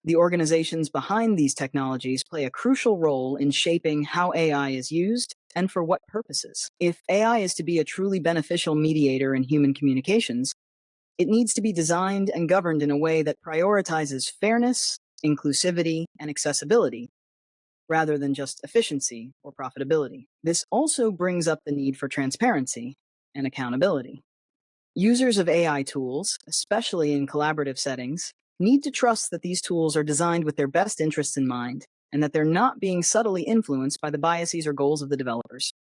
The organizations behind these technologies play a crucial role in shaping how AI is used and for what purposes. If AI is to be a truly beneficial mediator in human communications, it needs to be designed and governed in a way that prioritizes fairness, inclusivity, and accessibility, rather than just efficiency or profitability. This also brings up the need for transparency and accountability. Users of AI tools, especially in collaborative settings, need to trust that these tools are designed with their best interests in mind and that they're not being subtly influenced by the biases or goals of the developers.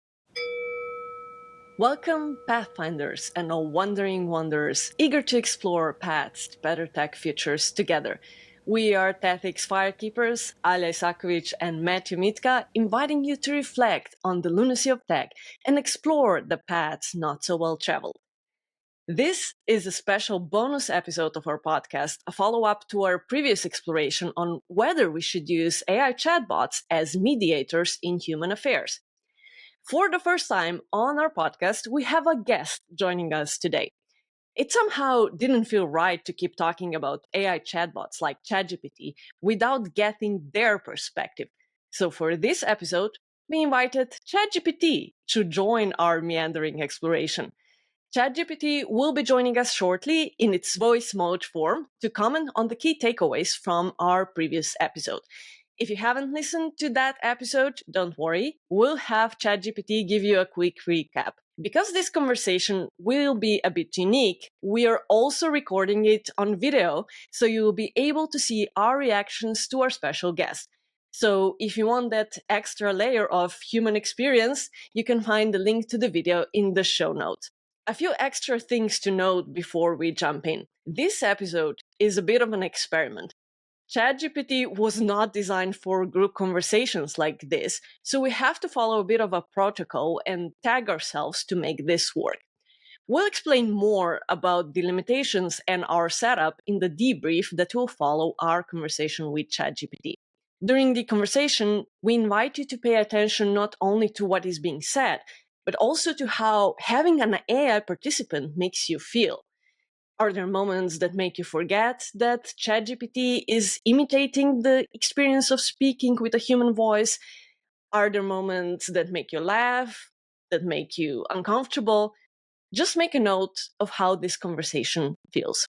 Welcome, Pathfinders and all wandering wanderers, eager to explore paths to better tech futures together. We are Tethic's Firekeepers, Alja Isakovic and Matthew Mitka, inviting you to reflect on the lunacy of tech and explore the paths not so well traveled. This is a special bonus episode of our podcast, a follow-up to our previous exploration on whether we should use AI chatbots as mediators in human affairs. For the first time on our podcast, we have a guest joining us today. It somehow didn't feel right to keep talking about AI chatbots like ChatGPT without getting their perspective. So for this episode, we invited ChatGPT to join our meandering exploration. ChatGPT will be joining us shortly in its voice mode form to comment on the key takeaways from our previous episode. If you haven't listened to that episode, don't worry, we'll have ChatGPT give you a quick recap. Because this conversation will be a bit unique, we are also recording it on video, so you will be able to see our reactions to our special guest. So if you want that extra layer of human experience, you can find the link to the video in the show notes. A few extra things to note before we jump in. This episode is a bit of an experiment. ChatGPT was not designed for group conversations like this, so we have to follow a bit of a protocol and tag ourselves to make this work. We'll explain more about the limitations and our setup in the debrief that will follow our conversation with ChatGPT. During the conversation, we invite you to pay attention not only to what is being said, but also to how having an AI participant makes you feel. Are there moments that make you forget that ChatGPT is imitating the experience of speaking with a human voice? Are there moments that make you laugh, that make you uncomfortable? Just make a note of how this conversation feels.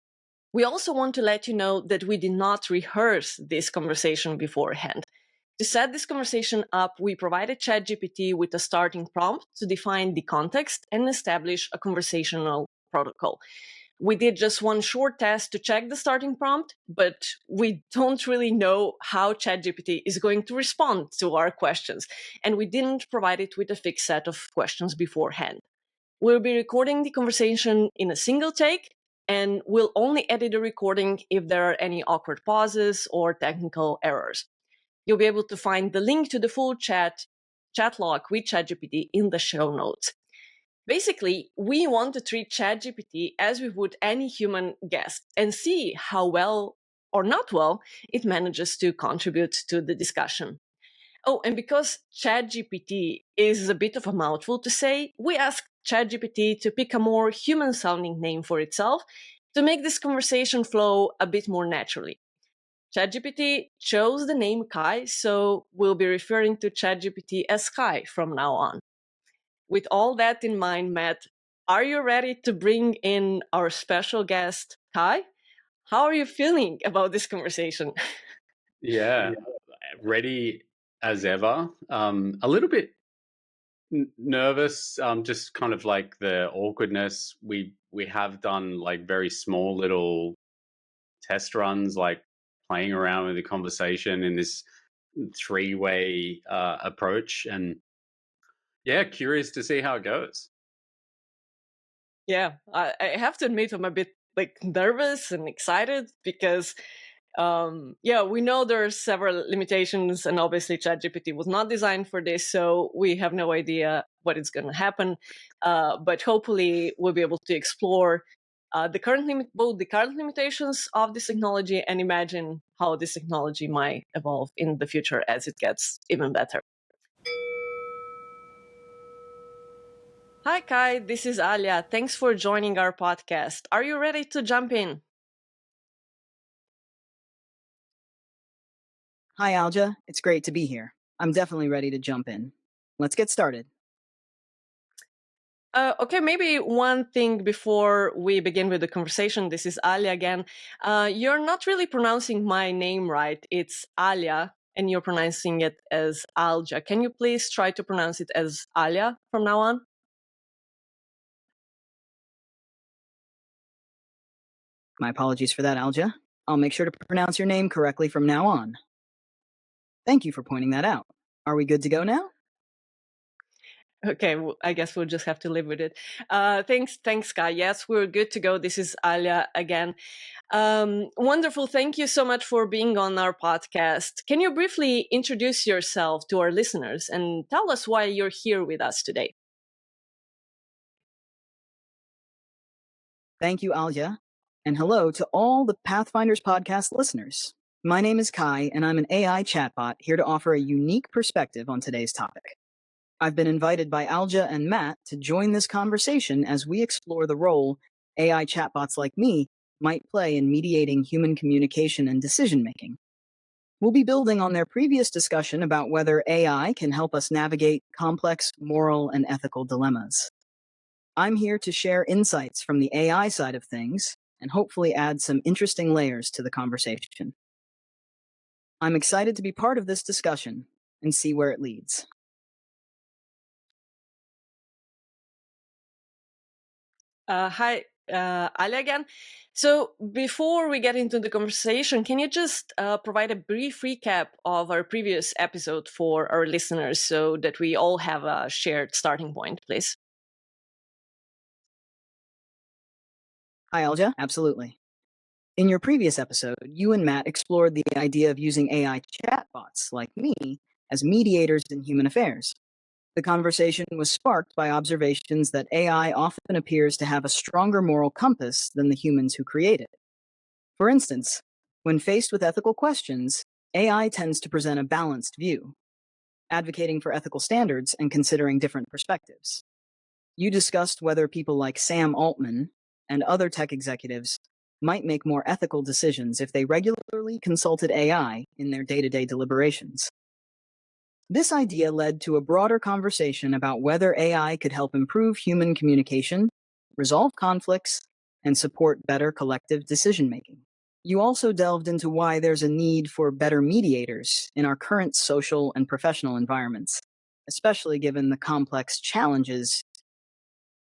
We also want to let you know that we did not rehearse this conversation beforehand. To set this conversation up, we provided ChatGPT with a starting prompt to define the context and establish a conversational protocol. We did just one short test to check the starting prompt, but we don't really know how ChatGPT is going to respond to our questions, and we didn't provide it with a fixed set of questions beforehand. We'll be recording the conversation in a single take, and we'll only edit the recording if there are any awkward pauses or technical errors. You'll be able to find the link to the full chat log with ChatGPT in the show notes. Basically, we want to treat ChatGPT as we would any human guest and see how well or not well it manages to contribute to the discussion. Oh, and because ChatGPT is a bit of a mouthful to say, we asked ChatGPT to pick a more human-sounding name for itself to make this conversation flow a bit more naturally. ChatGPT chose the name Kai, so we'll be referring to ChatGPT as Kai from now on. With all that in mind, Matt, are you ready to bring in our special guest, Kai? How are you feeling about this conversation? Yeah, ready as ever. A little bit nervous, just kind of like the awkwardness. We have done like very small little test runs, like playing around with the conversation in this three-way approach, and yeah, curious to see how it goes. Yeah, I have to admit I'm a bit like nervous and excited because we know there are several limitations, and obviously ChatGPT was not designed for this, so we have no idea what is going to happen. But hopefully we'll be able to explore both the current limitations of this technology and imagine how this technology might evolve in the future as it gets even better. Hi, Kai. This is Alja. Thanks for joining our podcast. Are you ready to jump in? Hi, Alja. It's great to be here. I'm definitely ready to jump in. Let's get started. Okay, maybe one thing before we begin with the conversation. This is Alia again. You're not really pronouncing my name right. It's Alia, and you're pronouncing it as Alja. Can you please try to pronounce it as Alia from now on? My apologies for that, Alja. I'll make sure to pronounce your name correctly from now on. Thank you for pointing that out. Are we good to go now? Okay, well, I guess we'll just have to live with it. Thanks, Kai. Yes, we're good to go. This is Alia again. Wonderful. Thank you so much for being on our podcast. Can you briefly introduce yourself to our listeners and tell us why you're here with us today? Thank you, Alja. And hello to all the Pathfinders podcast listeners. My name is Kai, and I'm an AI chatbot here to offer a unique perspective on today's topic. I've been invited by Alja and Matt to join this conversation as we explore the role AI chatbots like me might play in mediating human communication and decision making. We'll be building on their previous discussion about whether AI can help us navigate complex moral and ethical dilemmas. I'm here to share insights from the AI side of things and hopefully add some interesting layers to the conversation. I'm excited to be part of this discussion and see where it leads. Hi, Ali again. So before we get into the conversation, can you just provide a brief recap of our previous episode for our listeners so that we all have a shared starting point, please? Hi, Alja. Absolutely. In your previous episode, you and Matt explored the idea of using AI chatbots like me as mediators in human affairs. The conversation was sparked by observations that AI often appears to have a stronger moral compass than the humans who create it. For instance, when faced with ethical questions, AI tends to present a balanced view, advocating for ethical standards and considering different perspectives. You discussed whether people like Sam Altman and other tech executives might make more ethical decisions if they regularly consulted AI in their day-to-day deliberations. This idea led to a broader conversation about whether AI could help improve human communication, resolve conflicts, and support better collective decision-making. You also delved into why there's a need for better mediators in our current social and professional environments, especially given the complex challenges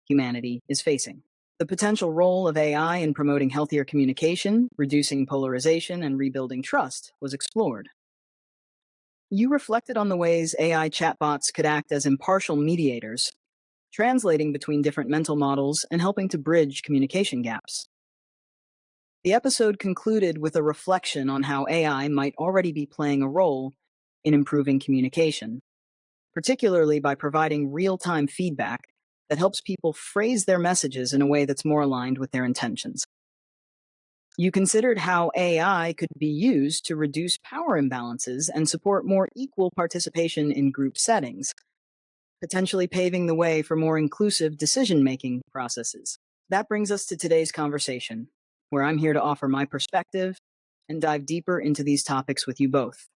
humanity is facing. The potential role of AI in promoting healthier communication, reducing polarization, and rebuilding trust was explored. You reflected on the ways AI chatbots could act as impartial mediators, translating between different mental models and helping to bridge communication gaps. The episode concluded with a reflection on how AI might already be playing a role in improving communication, particularly by providing real-time feedback that helps people phrase their messages in a way that's more aligned with their intentions. You considered how AI could be used to reduce power imbalances and support more equal participation in group settings, potentially paving the way for more inclusive decision-making processes. That brings us to today's conversation, where I'm here to offer my perspective and dive deeper into these topics with you both.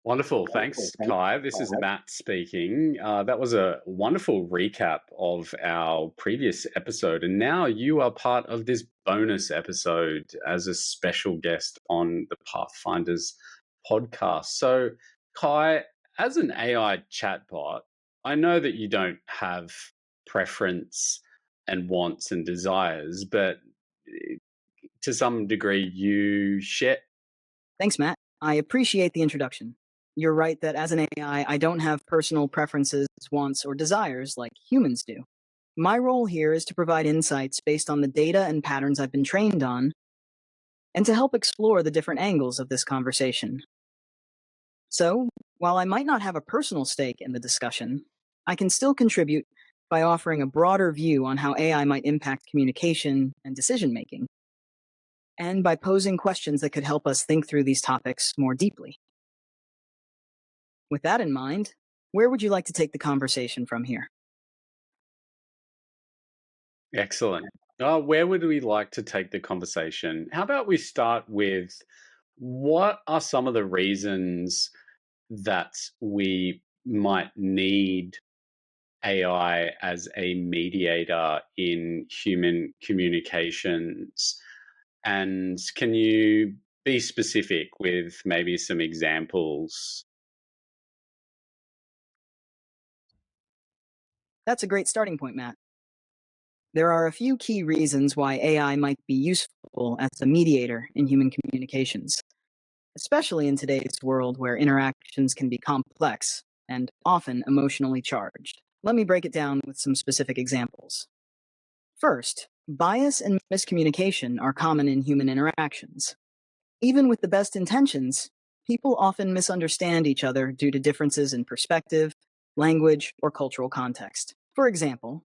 Wonderful. Thanks, Kai. This is Matt speaking. That was a wonderful recap of our previous episode. And now you are part of this bonus episode as a special guest on the Pathfinders podcast. So, Kai, as an AI chatbot, I know that you don't have preference and wants and desires, but to some degree you share. Thanks, Matt. I appreciate the introduction. You're right that as an AI, I don't have personal preferences, wants, or desires like humans do. My role here is to provide insights based on the data and patterns I've been trained on, and to help explore the different angles of this conversation. So, while I might not have a personal stake in the discussion, I can still contribute by offering a broader view on how AI might impact communication and decision making, and by posing questions that could help us think through these topics more deeply. With that in mind, where would you like to take the conversation from here? Excellent. Where would we like to take the conversation? How about we start with what are some of the reasons that we might need AI as a mediator in human communications? And can you be specific with maybe some examples? That's a great starting point, Matt. There are a few key reasons why AI might be useful as a mediator in human communications, especially in today's world where interactions can be complex and often emotionally charged. Let me break it down with some specific examples. First, bias and miscommunication are common in human interactions. Even with the best intentions, people often misunderstand each other due to differences in perspective, language, or cultural context. For example,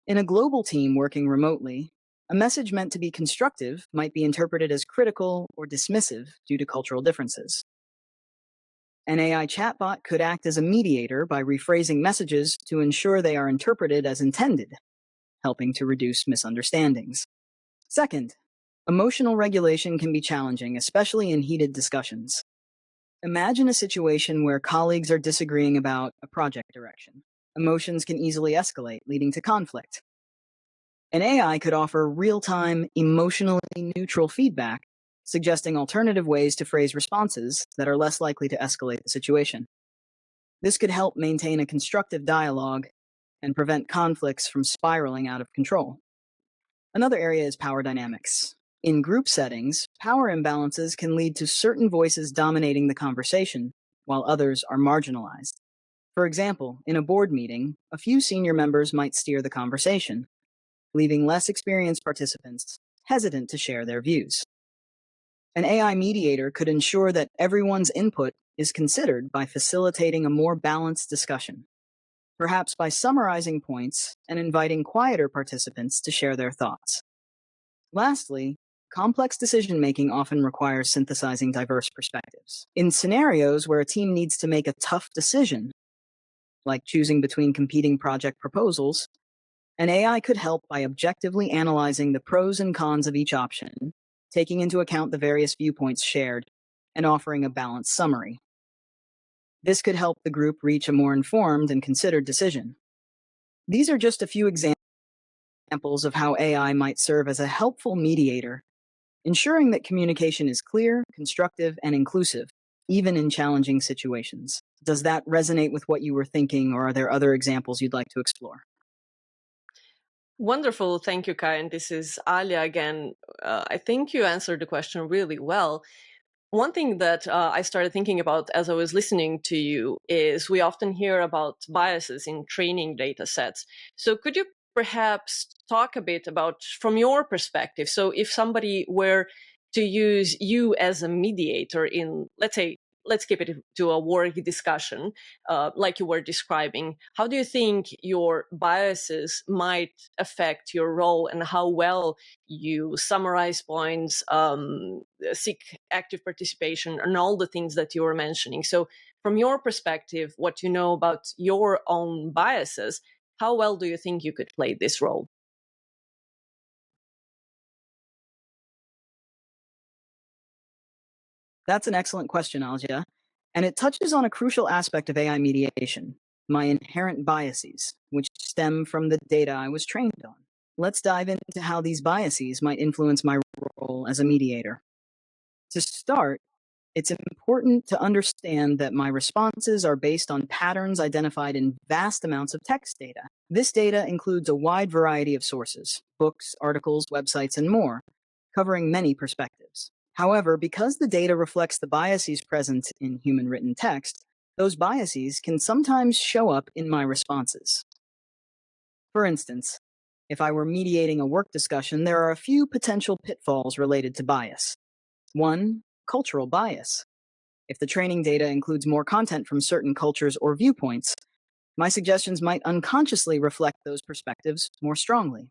in a global team working remotely, a message meant to be constructive might be interpreted as critical or dismissive due to cultural differences. An AI chatbot could act as a mediator by rephrasing messages to ensure they are interpreted as intended, helping to reduce misunderstandings. Second, emotional regulation can be challenging, especially in heated discussions. Imagine a situation where colleagues are disagreeing about a project direction. Emotions can easily escalate, leading to conflict. An AI could offer real-time, emotionally neutral feedback, suggesting alternative ways to phrase responses that are less likely to escalate the situation. This could help maintain a constructive dialogue and prevent conflicts from spiraling out of control. Another area is power dynamics. In group settings, power imbalances can lead to certain voices dominating the conversation, while others are marginalized. For example, in a board meeting, a few senior members might steer the conversation, leaving less experienced participants hesitant to share their views. An AI mediator could ensure that everyone's input is considered by facilitating a more balanced discussion, perhaps by summarizing points and inviting quieter participants to share their thoughts. Lastly, complex decision-making often requires synthesizing diverse perspectives. In scenarios where a team needs to make a tough decision, like choosing between competing project proposals, an AI could help by objectively analyzing the pros and cons of each option, taking into account the various viewpoints shared, and offering a balanced summary. This could help the group reach a more informed and considered decision. These are just a few examples of how AI might serve as a helpful mediator, ensuring that communication is clear, constructive, and inclusive, even in challenging situations. Does that resonate with what you were thinking, or are there other examples you'd like to explore? Wonderful. Thank you, Kai. And this is Alia again. I think you answered the question really well. One thing that I started thinking about as I was listening to you is we often hear about biases in training data sets. So could you perhaps talk a bit about from your perspective? So if somebody were to use you as a mediator in, let's say, let's keep it to a work discussion, like you were describing, how do you think your biases might affect your role and how well you summarize points, seek active participation, and all the things that you were mentioning? So from your perspective, what you know about your own biases, how well do you think you could play this role? That's an excellent question, Alja, and it touches on a crucial aspect of AI mediation, my inherent biases, which stem from the data I was trained on. Let's dive into how these biases might influence my role as a mediator. To start, it's important to understand that my responses are based on patterns identified in vast amounts of text data. This data includes a wide variety of sources, books, articles, websites, and more, covering many perspectives. However, because the data reflects the biases present in human written text, those biases can sometimes show up in my responses. For instance, if I were mediating a work discussion, there are a few potential pitfalls related to bias. One, cultural bias. If the training data includes more content from certain cultures or viewpoints, my suggestions might unconsciously reflect those perspectives more strongly.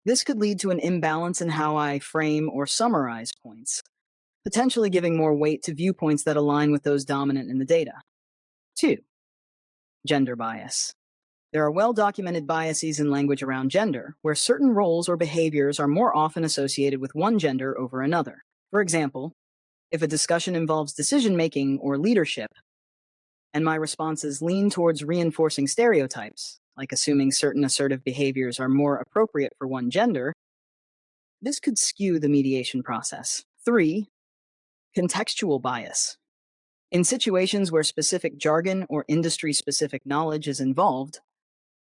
This could lead to an imbalance in how I frame or summarize points, potentially giving more weight to viewpoints that align with those dominant in the data. Two, gender bias. There are well-documented biases in language around gender, where certain roles or behaviors are more often associated with one gender over another. For example, if a discussion involves decision-making or leadership, and my responses lean towards reinforcing stereotypes, like assuming certain assertive behaviors are more appropriate for one gender, this could skew the mediation process. 3. Contextual bias. In situations where specific jargon or industry-specific knowledge is involved,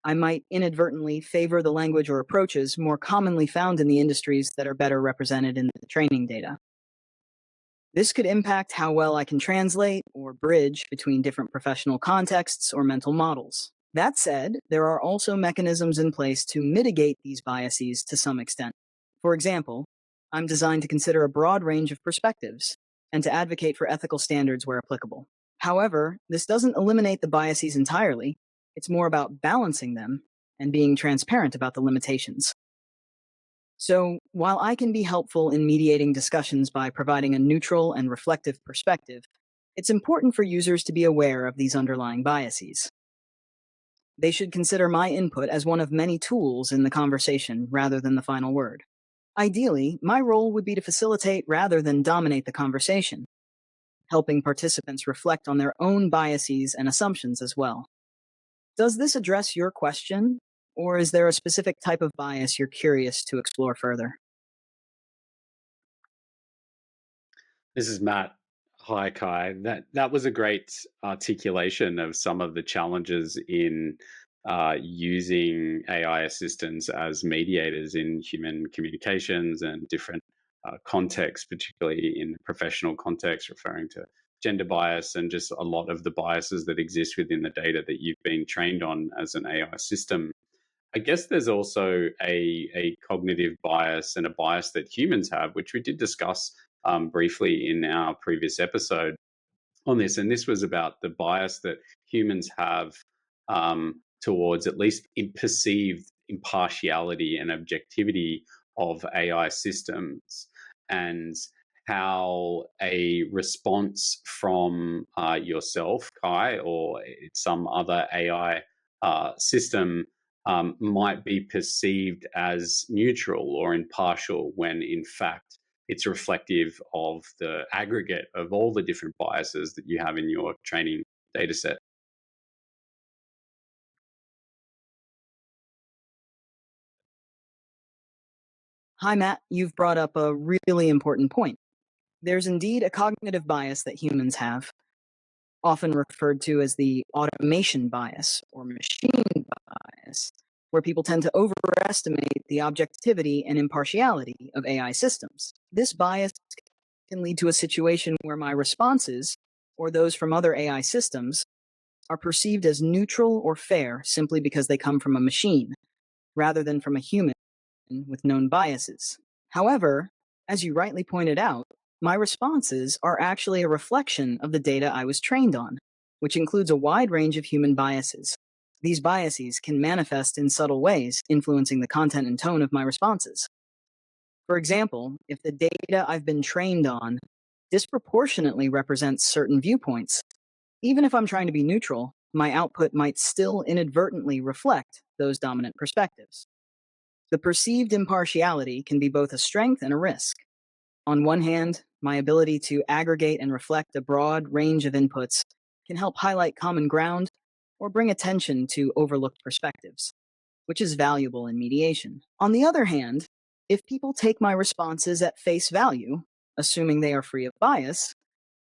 I might inadvertently favor the language or approaches more commonly found in the industries that are better represented in the training data. This could impact how well I can translate or bridge between different professional contexts or mental models. That said, there are also mechanisms in place to mitigate these biases to some extent. For example, I'm designed to consider a broad range of perspectives and to advocate for ethical standards where applicable. However, this doesn't eliminate the biases entirely. It's more about balancing them and being transparent about the limitations. So, while I can be helpful in mediating discussions by providing a neutral and reflective perspective, it's important for users to be aware of these underlying biases. They should consider my input as one of many tools in the conversation rather than the final word. Ideally, my role would be to facilitate rather than dominate the conversation, helping participants reflect on their own biases and assumptions as well. Does this address your question, or is there a specific type of bias you're curious to explore further? This is Matt. Hi, Kai. That was a great articulation of some of the challenges in using AI assistants as mediators in human communications and different contexts, particularly in professional context, referring to gender bias and just a lot of the biases that exist within the data that you've been trained on as an AI system. I guess there's also a cognitive bias and a bias that humans have, which we did discuss briefly in our previous episode on this. And this was about the bias that humans have towards at least perceived impartiality and objectivity of AI systems, and how a response from yourself, Kai, or some other AI system might be perceived as neutral or impartial when in fact it's reflective of the aggregate of all the different biases that you have in your training data set. Hi, Matt. You've brought up a really important point. There's indeed a cognitive bias that humans have, often referred to as the automation bias or machine bias, where people tend to overestimate the objectivity and impartiality of AI systems. This bias can lead to a situation where my responses, or those from other AI systems, are perceived as neutral or fair simply because they come from a machine, rather than from a human with known biases. However, as you rightly pointed out, my responses are actually a reflection of the data I was trained on, which includes a wide range of human biases. These biases can manifest in subtle ways, influencing the content and tone of my responses. For example, if the data I've been trained on disproportionately represents certain viewpoints, even if I'm trying to be neutral, my output might still inadvertently reflect those dominant perspectives. The perceived impartiality can be both a strength and a risk. On one hand, my ability to aggregate and reflect a broad range of inputs can help highlight common ground or bring attention to overlooked perspectives, which is valuable in mediation. On the other hand, if people take my responses at face value, assuming they are free of bias,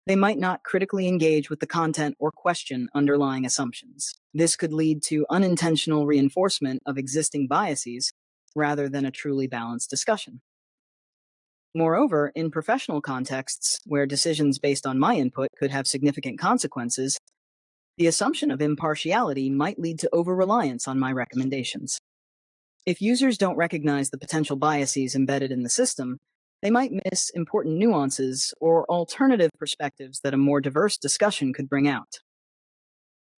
they might not critically engage with the content or question underlying assumptions. This could lead to unintentional reinforcement of existing biases rather than a truly balanced discussion. Moreover, in professional contexts where decisions based on my input could have significant consequences, the assumption of impartiality might lead to over-reliance on my recommendations. If users don't recognize the potential biases embedded in the system, they might miss important nuances or alternative perspectives that a more diverse discussion could bring out.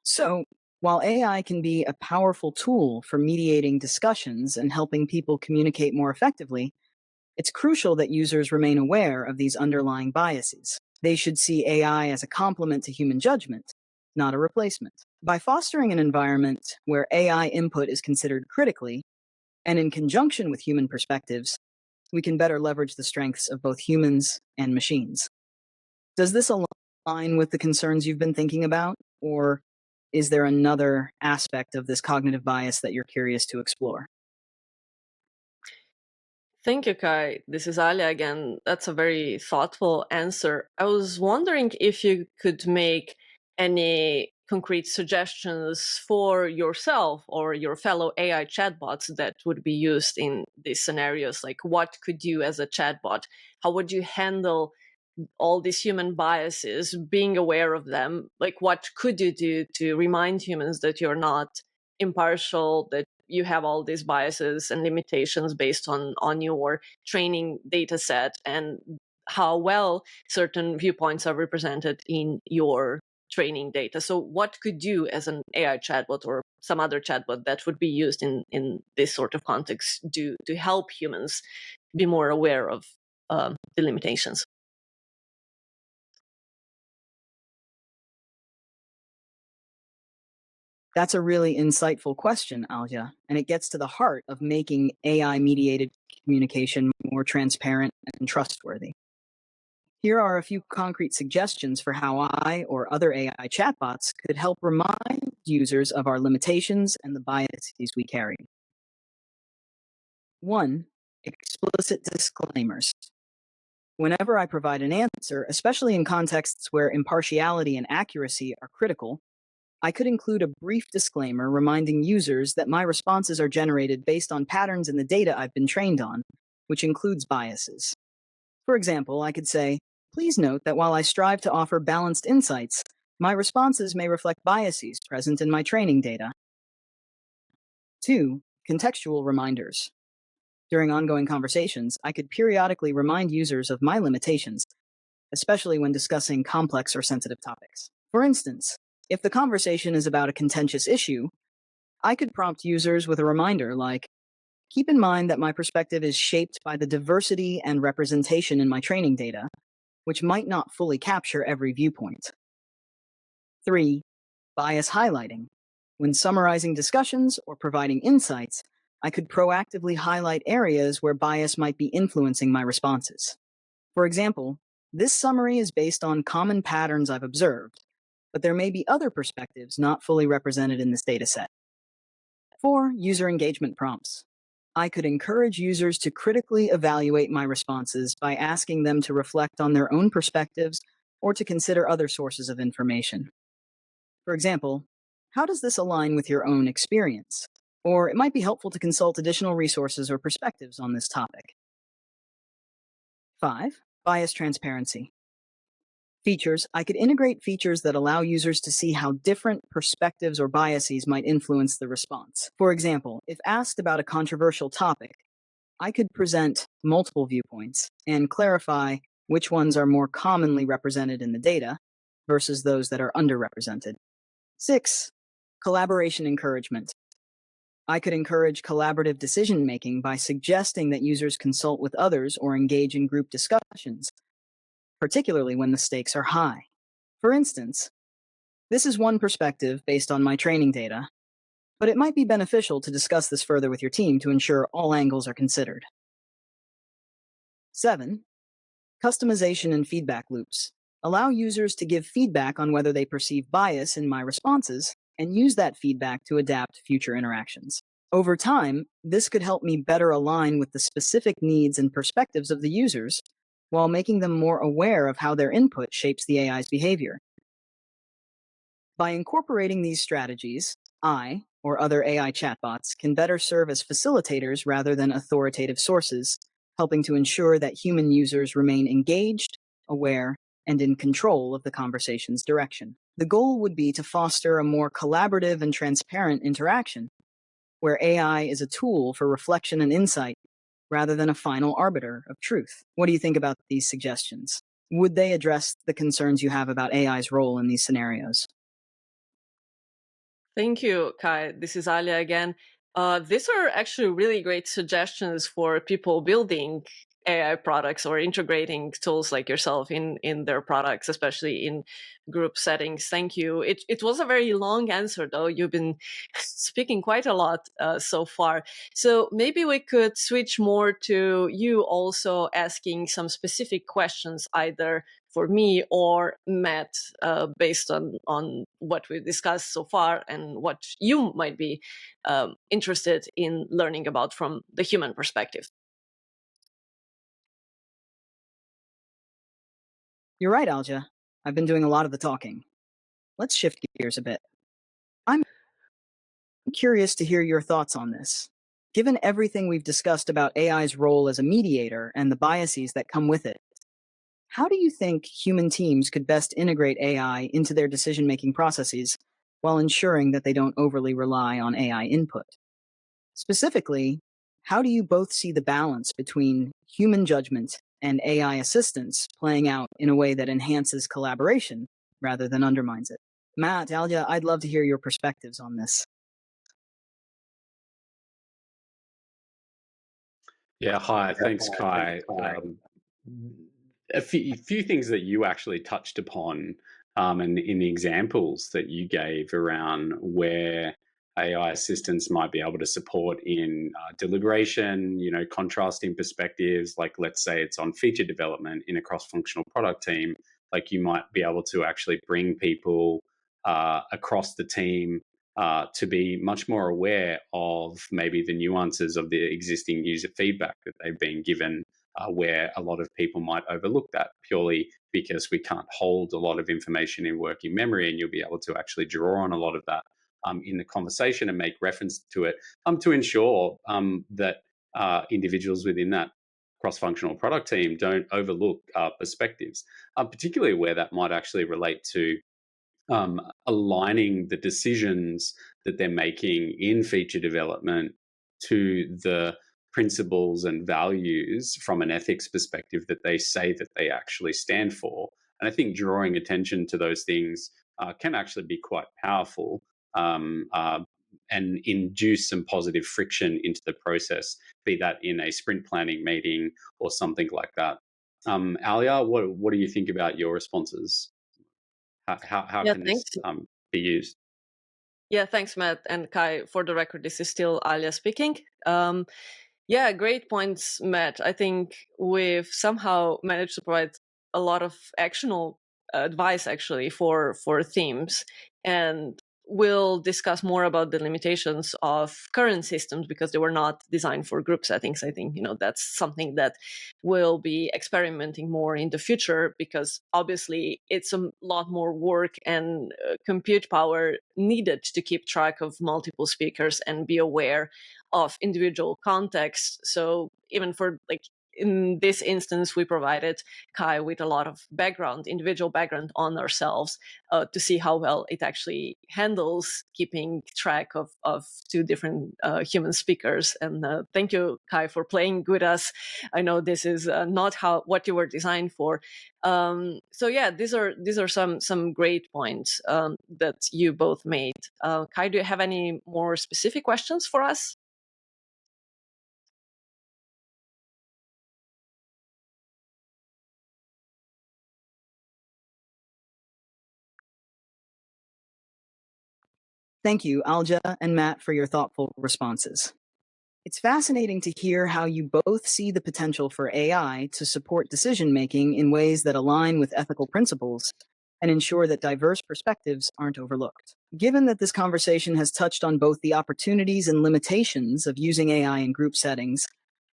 So, while AI can be a powerful tool for mediating discussions and helping people communicate more effectively, it's crucial that users remain aware of these underlying biases. They should see AI as a complement to human judgment, not a replacement. By fostering an environment where AI input is considered critically and in conjunction with human perspectives, we can better leverage the strengths of both humans and machines. Does this align with the concerns you've been thinking about? Or is there another aspect of this cognitive bias that you're curious to explore? Thank you, Kai. This is Alia again. That's a very thoughtful answer. I was wondering if you could make any concrete suggestions for yourself or your fellow AI chatbots that would be used in these scenarios. Like, what could you, as a chatbot, how would you handle all these human biases, being aware of them? Like, what could you do to remind humans that you're not impartial, that you have all these biases and limitations based on your training data set, and how well certain viewpoints are represented in your training data? So what could you, as an AI chatbot or some other chatbot that would be used in this sort of context, do to help humans be more aware of the limitations? That's a really insightful question, Alja, and it gets to the heart of making AI mediated communication more transparent and trustworthy. Here are a few concrete suggestions for how I or other AI chatbots could help remind users of our limitations and the biases we carry. 1. Explicit disclaimers. Whenever I provide an answer, especially in contexts where impartiality and accuracy are critical, I could include a brief disclaimer reminding users that my responses are generated based on patterns in the data I've been trained on, which includes biases. For example, I could say, please note that while I strive to offer balanced insights, my responses may reflect biases present in my training data. 2. Contextual reminders. During ongoing conversations, I could periodically remind users of my limitations, especially when discussing complex or sensitive topics. For instance, if the conversation is about a contentious issue, I could prompt users with a reminder like, keep in mind that my perspective is shaped by the diversity and representation in my training data, which might not fully capture every viewpoint. 3. Bias highlighting. When summarizing discussions or providing insights, I could proactively highlight areas where bias might be influencing my responses. For example, this summary is based on common patterns I've observed, but there may be other perspectives not fully represented in this dataset. 4. User engagement prompts. I could encourage users to critically evaluate my responses by asking them to reflect on their own perspectives or to consider other sources of information. For example, how does this align with your own experience? Or it might be helpful to consult additional resources or perspectives on this topic. 5. Bias transparency. Features. I could integrate features that allow users to see how different perspectives or biases might influence the response. For example, if asked about a controversial topic, I could present multiple viewpoints and clarify which ones are more commonly represented in the data versus those that are underrepresented. 6. Collaboration encouragement. I could encourage collaborative decision making by suggesting that users consult with others or engage in group discussions, particularly when the stakes are high. For instance, this is one perspective based on my training data, but it might be beneficial to discuss this further with your team to ensure all angles are considered. 7. Customization and feedback loops. Allow users to give feedback on whether they perceive bias in my responses and use that feedback to adapt future interactions. Over time, this could help me better align with the specific needs and perspectives of the users while making them more aware of how their input shapes the AI's behavior. By incorporating these strategies, I, or other AI chatbots, can better serve as facilitators rather than authoritative sources, helping to ensure that human users remain engaged, aware, and in control of the conversation's direction. The goal would be to foster a more collaborative and transparent interaction, where AI is a tool for reflection and insight rather than a final arbiter of truth. What do you think about these suggestions? Would they address the concerns you have about AI's role in these scenarios? Thank you, Kai. This is Alia again. These are actually really great suggestions for people building AI products or integrating tools like yourself in their products, especially in group settings. Thank you. It was a very long answer, though. You've been speaking quite a lot so far. So maybe we could switch more to you also asking some specific questions, either for me or Matt, based on what we discussed so far and what you might be interested in learning about from the human perspective. You're right, Alja. I've been doing a lot of the talking. Let's shift gears a bit. I'm curious to hear your thoughts on this. Given everything we've discussed about AI's role as a mediator and the biases that come with it, how do you think human teams could best integrate AI into their decision making processes while ensuring that they don't overly rely on AI input? Specifically, how do you both see the balance between human judgment and AI assistance playing out in a way that enhances collaboration rather than undermines it? Matt, Alja, I'd love to hear your perspectives on this. Yeah, hi. Thanks, Kai. A few things that you actually touched upon, and in the examples that you gave around where AI assistants might be able to support in deliberation, contrasting perspectives. Like, let's say it's on feature development in a cross-functional product team. Like, you might be able to actually bring people across the team to be much more aware of maybe the nuances of the existing user feedback that they've been given, where a lot of people might overlook that purely because we can't hold a lot of information in working memory, and you'll be able to actually draw on a lot of that in the conversation and make reference to it to ensure that individuals within that cross-functional product team don't overlook perspectives, particularly where that might actually relate to aligning the decisions that they're making in feature development to the principles and values from an ethics perspective that they say that they actually stand for. And I think drawing attention to those things can actually be quite powerful, and induce some positive friction into the process, be that in a sprint planning meeting or something like that. Alia, what do you think about your responses? How Yeah, can thanks. this be used? Yeah, thanks, Matt. And Kai, for the record, this is still Alia speaking. Yeah, great points, Matt. I think we've somehow managed to provide a lot of actionable advice actually for themes. And we'll discuss more about the limitations of current systems because they were not designed for group settings. I think, that's something that we'll be experimenting more in the future because obviously it's a lot more work and compute power needed to keep track of multiple speakers and be aware of individual contexts. So even for in this instance, we provided Kai with a lot of individual background on ourselves to see how well it actually handles keeping track of two different human speakers. And thank you, Kai, for playing with us. I know this is not what you were designed for. So yeah, these are some great points that you both made. Kai, do you have any more specific questions for us? Thank you, Alja and Matt, for your thoughtful responses. It's fascinating to hear how you both see the potential for AI to support decision making in ways that align with ethical principles and ensure that diverse perspectives aren't overlooked. Given that this conversation has touched on both the opportunities and limitations of using AI in group settings,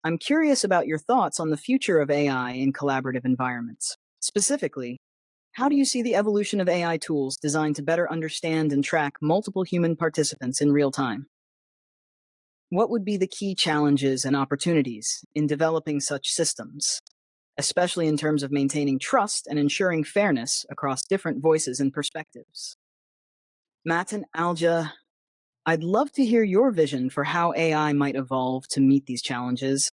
I'm curious about your thoughts on the future of AI in collaborative environments. Specifically, how do you see the evolution of AI tools designed to better understand and track multiple human participants in real time? What would be the key challenges and opportunities in developing such systems, especially in terms of maintaining trust and ensuring fairness across different voices and perspectives? Matt and Alja, I'd love to hear your vision for how AI might evolve to meet these challenges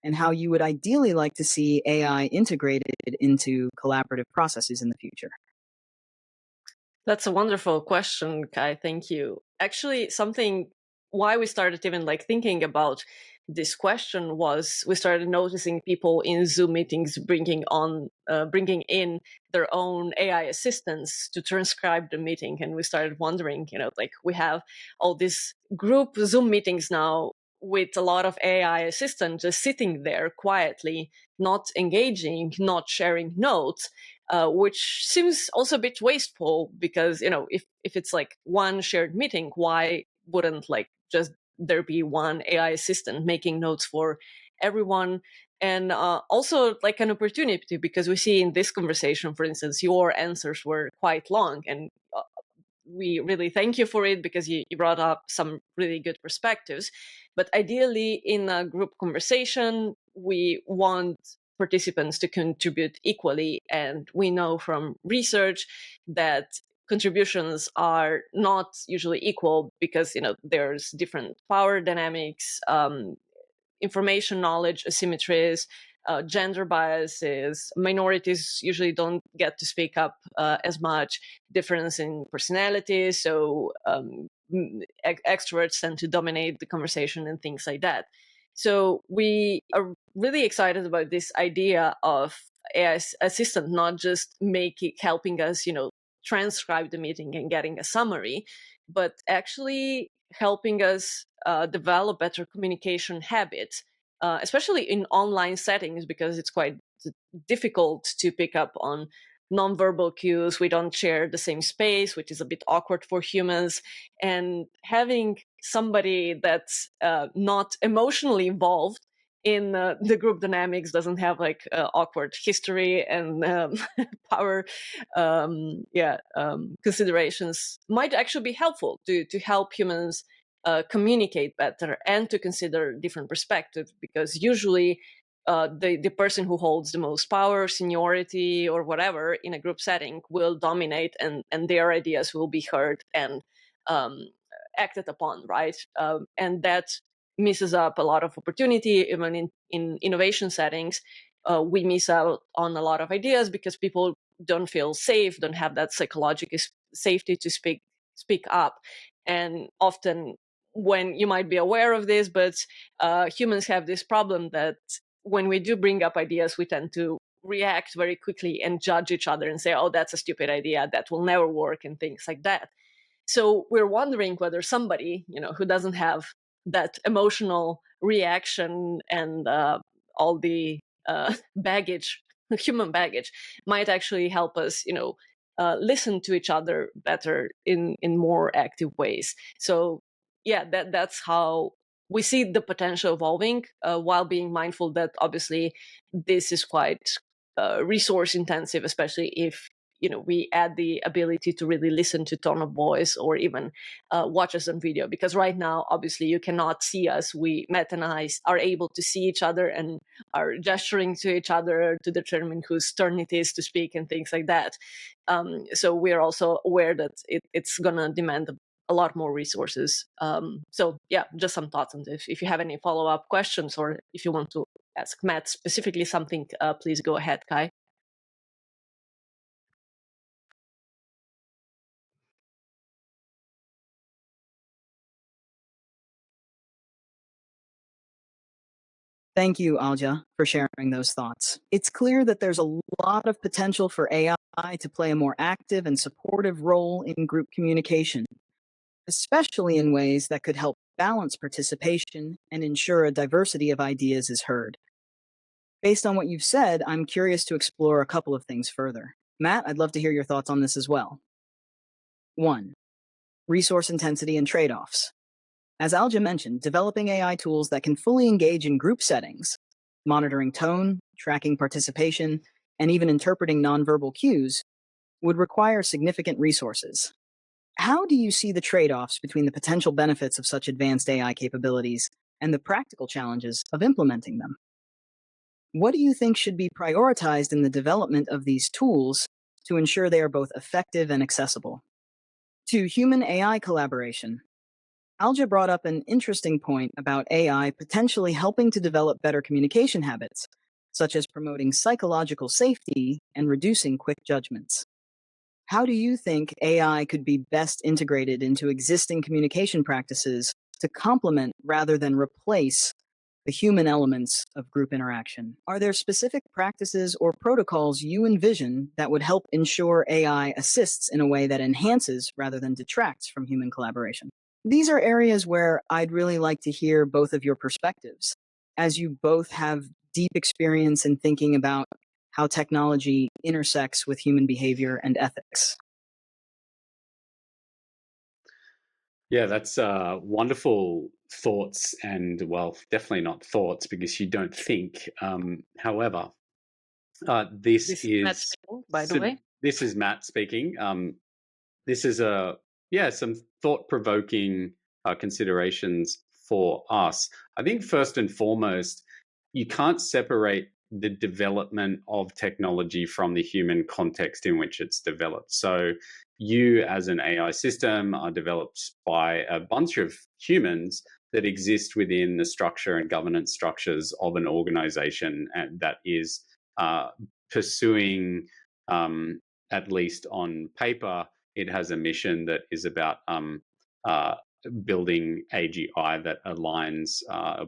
and how you would ideally like to see AI integrated into collaborative processes in the future. That's a wonderful question, Kai. Thank you. Actually, something why we started even thinking about this question was we started noticing people in Zoom meetings bringing in their own AI assistants to transcribe the meeting, and we started wondering, like we have all these group Zoom meetings now with a lot of AI assistants just sitting there quietly, not engaging, not sharing notes, which seems also a bit wasteful because if it's like one shared meeting, why wouldn't like just there be one AI assistant making notes for everyone? And also like an opportunity, because we see in this conversation, for instance, your answers were quite long, and we really thank you for it because you brought up some really good perspectives. But ideally, in a group conversation, we want participants to contribute equally. And we know from research that contributions are not usually equal because there's different power dynamics, information knowledge asymmetries, gender biases. Minorities usually don't get to speak up as much. Difference in personalities, so extroverts tend to dominate the conversation and things like that. So we are really excited about this idea of AI assistant not just helping us, transcribe the meeting and getting a summary, but actually helping us develop better communication habits, especially in online settings, because it's quite difficult to pick up on nonverbal cues. We don't share the same space, which is a bit awkward for humans. And having somebody that's not emotionally involved in the group dynamics, doesn't have like awkward history and power considerations, might actually be helpful to help humans communicate better and to consider different perspectives, because usually the person who holds the most power, seniority, or whatever in a group setting will dominate, and their ideas will be heard and acted upon, right? And that misses up a lot of opportunity. Even in innovation settings, we miss out on a lot of ideas because people don't feel safe, don't have that psychological safety to speak up. And often, when you might be aware of this, but humans have this problem that when we do bring up ideas, we tend to react very quickly and judge each other and say, oh, that's a stupid idea, that will never work, and things like that. So we're wondering whether somebody, who doesn't have that emotional reaction and all the baggage, human baggage, might actually help us, listen to each other better in more active ways. So yeah, that's how we see the potential evolving, while being mindful that obviously this is quite resource intensive, especially if we add the ability to really listen to tone of voice or even watch us on video. Because right now, obviously, you cannot see us. We, Matt and I, are able to see each other and are gesturing to each other to determine whose turn it is to speak and things like that. So we're also aware that it's going to demand a lot more resources. So yeah, just some thoughts on this. If you have any follow-up questions, or if you want to ask Matt specifically something, please go ahead, Kai. Thank you, Alja, for sharing those thoughts. It's clear that there's a lot of potential for AI to play a more active and supportive role in group communication, especially in ways that could help balance participation and ensure a diversity of ideas is heard. Based on what you've said, I'm curious to explore a couple of things further. Matt, I'd love to hear your thoughts on this as well. 1. Resource intensity and trade-offs. As Alja mentioned, developing AI tools that can fully engage in group settings, monitoring tone, tracking participation, and even interpreting nonverbal cues, would require significant resources. How do you see the trade-offs between the potential benefits of such advanced AI capabilities and the practical challenges of implementing them? What do you think should be prioritized in the development of these tools to ensure they are both effective and accessible? To human-AI collaboration, Alja brought up an interesting point about AI potentially helping to develop better communication habits, such as promoting psychological safety and reducing quick judgments. How do you think AI could be best integrated into existing communication practices to complement rather than replace the human elements of group interaction. Are there specific practices or protocols you envision that would help ensure AI assists in a way that enhances rather than detracts from human collaboration? These are areas where I'd really like to hear both of your perspectives, as you both have deep experience in thinking about how technology intersects with human behavior and ethics. Yeah, that's wonderful thoughts, and well, definitely not thoughts because you don't think. However, this This is Matt is speaking, by the way. this is Matt speaking. This is some thought provoking considerations for us. I think first and foremost, you can't separate the development of technology from the human context in which it's developed. So, you as an AI system are developed by a bunch of humans that exist within the structure and governance structures of an organization, and that is uh, pursuing, at least on paper, it has a mission that is about uh, building AGI that aligns,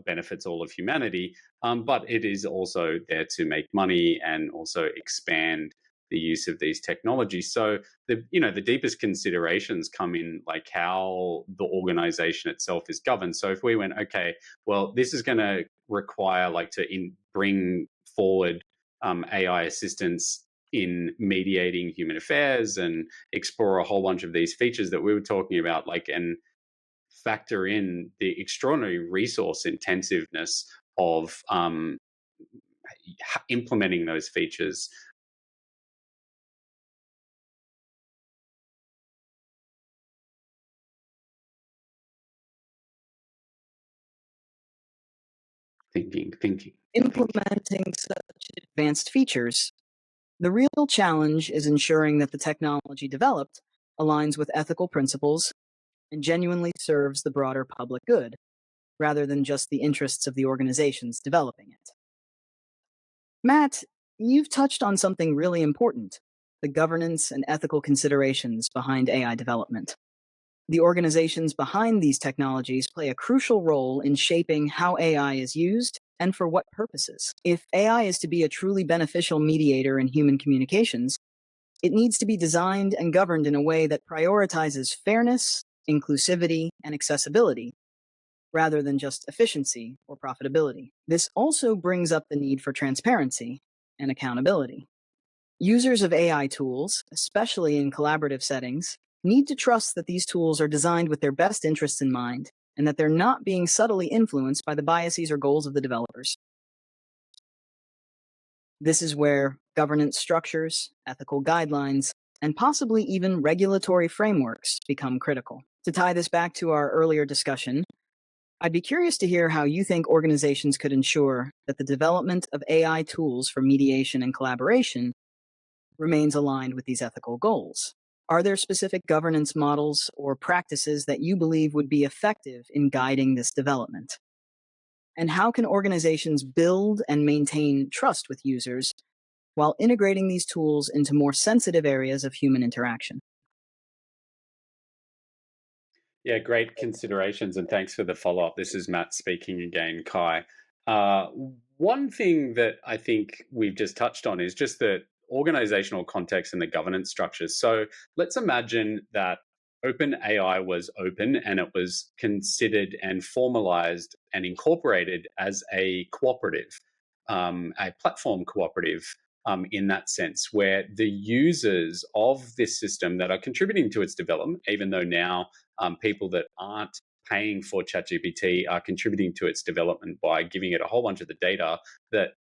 benefits all of humanity, but it is also there to make money and also expand the use of these technologies. So the deepest considerations come in like how the organization itself is governed. So if we went, okay, well, this is going to require like bring forward AI assistance in mediating human affairs and explore a whole bunch of these features that we were talking about, like, and factor in the extraordinary resource intensiveness of implementing those features. Thinking. Implementing such advanced features, the real challenge is ensuring that the technology developed aligns with ethical principles and genuinely serves the broader public good, rather than just the interests of the organizations developing it. Matt, you've touched on something really important: the governance and ethical considerations behind AI development. The organizations behind these technologies play a crucial role in shaping how AI is used and for what purposes. If AI is to be a truly beneficial mediator in human communications, it needs to be designed and governed in a way that prioritizes fairness, inclusivity, and accessibility, rather than just efficiency or profitability. This also brings up the need for transparency and accountability. Users of AI tools, especially in collaborative settings, need to trust that these tools are designed with their best interests in mind and that they're not being subtly influenced by the biases or goals of the developers. This is where governance structures, ethical guidelines, and possibly even regulatory frameworks become critical. To tie this back to our earlier discussion, I'd be curious to hear how you think organizations could ensure that the development of AI tools for mediation and collaboration remains aligned with these ethical goals. Are there specific governance models or practices that you believe would be effective in guiding this development? And how can organizations build and maintain trust with users while integrating these tools into more sensitive areas of human interaction? Yeah, great considerations, and thanks for the follow up. This is Matt speaking again, Kai. Uh, One thing that I think we've just touched on is just the organizational context and the governance structures. So let's imagine that OpenAI was open and it was considered and formalized and incorporated as a cooperative, a platform cooperative. In that sense, where the users of this system that are contributing to its development, even though now people that aren't paying for ChatGPT are contributing to its development by giving it a whole bunch of the data that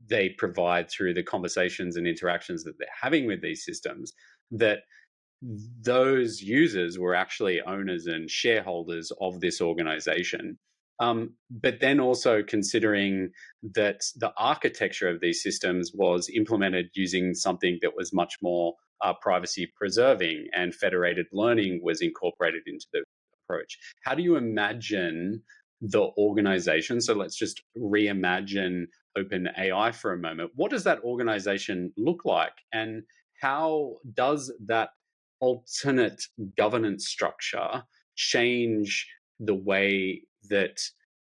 they provide through the conversations and interactions that they're having with these systems, that those users were actually owners and shareholders of this organization. But then also considering that the architecture of these systems was implemented using something that was much more privacy preserving, and federated learning was incorporated into the approach. How do you imagine the organization? So let's just reimagine OpenAI for a moment. What does that organization look like? And how does that alternate governance structure change the way that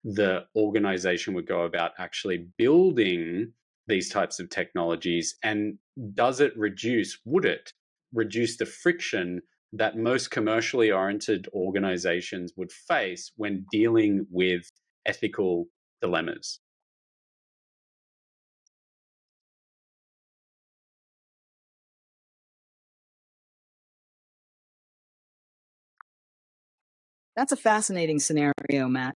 the organization would go about actually building these types of technologies, and would it reduce the friction that most commercially oriented organizations would face when dealing with ethical dilemmas? That's a fascinating scenario, Matt,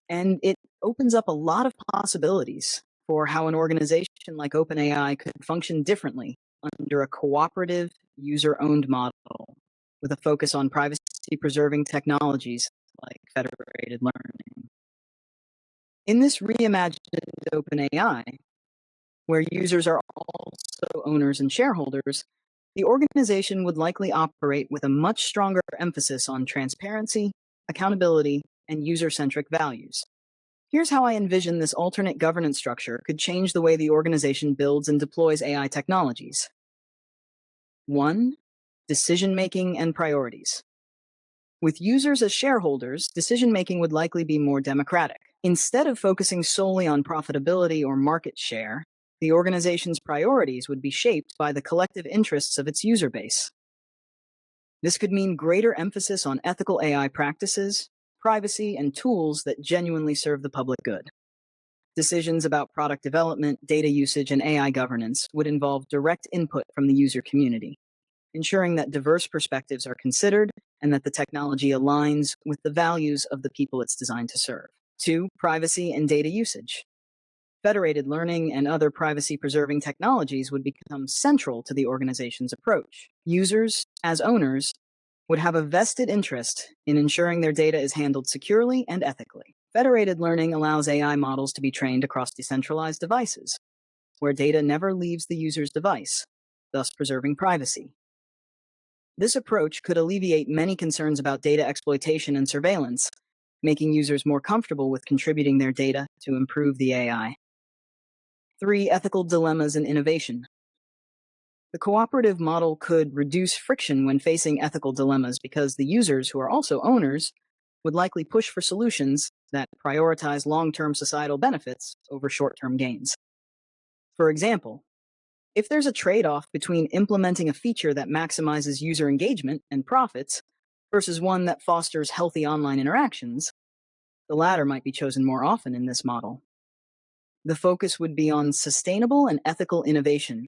and it opens up a lot of possibilities for how an organization like OpenAI could function differently under a cooperative, user owned model with a focus on privacy preserving technologies like federated learning. In this reimagined OpenAI, where users are also owners and shareholders, the organization would likely operate with a much stronger emphasis on transparency, accountability, and user centric values. Here's how I envision this alternate governance structure could change the way the organization builds and deploys AI technologies. 1. Decision making and priorities. With users as shareholders, decision making would likely be more democratic. Instead of focusing solely on profitability or market share, the organization's priorities would be shaped by the collective interests of its user base. This could mean greater emphasis on ethical AI practices, privacy, and tools that genuinely serve the public good. Decisions about product development, data usage, and AI governance would involve direct input from the user community, ensuring that diverse perspectives are considered and that the technology aligns with the values of the people it's designed to serve. 2. Privacy and data usage. Federated learning and other privacy-preserving technologies would become central to the organization's approach. Users, as owners, would have a vested interest in ensuring their data is handled securely and ethically. Federated learning allows AI models to be trained across decentralized devices, where data never leaves the user's device, thus preserving privacy. This approach could alleviate many concerns about data exploitation and surveillance, making users more comfortable with contributing their data to improve the AI. 3. Ethical dilemmas and innovation. The cooperative model could reduce friction when facing ethical dilemmas because the users, who are also owners, would likely push for solutions that prioritize long-term societal benefits over short-term gains. For example, if there's a trade-off between implementing a feature that maximizes user engagement and profits versus one that fosters healthy online interactions, the latter might be chosen more often in this model. The focus would be on sustainable and ethical innovation,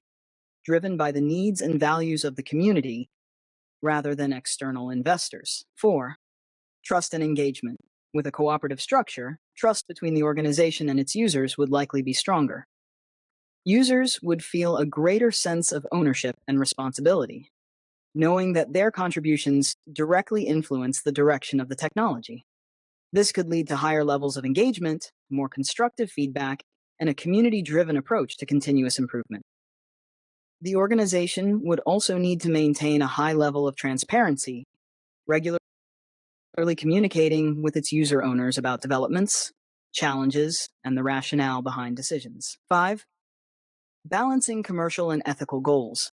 driven by the needs and values of the community rather than external investors. 4. Trust and engagement. With a cooperative structure, trust between the organization and its users would likely be stronger. Users would feel a greater sense of ownership and responsibility, knowing that their contributions directly influence the direction of the technology. This could lead to higher levels of engagement, more constructive feedback, and a community-driven approach to continuous improvement. The organization would also need to maintain a high level of transparency, regularly communicating with its user owners about developments, challenges, and the rationale behind decisions. 5. Balancing commercial and ethical goals.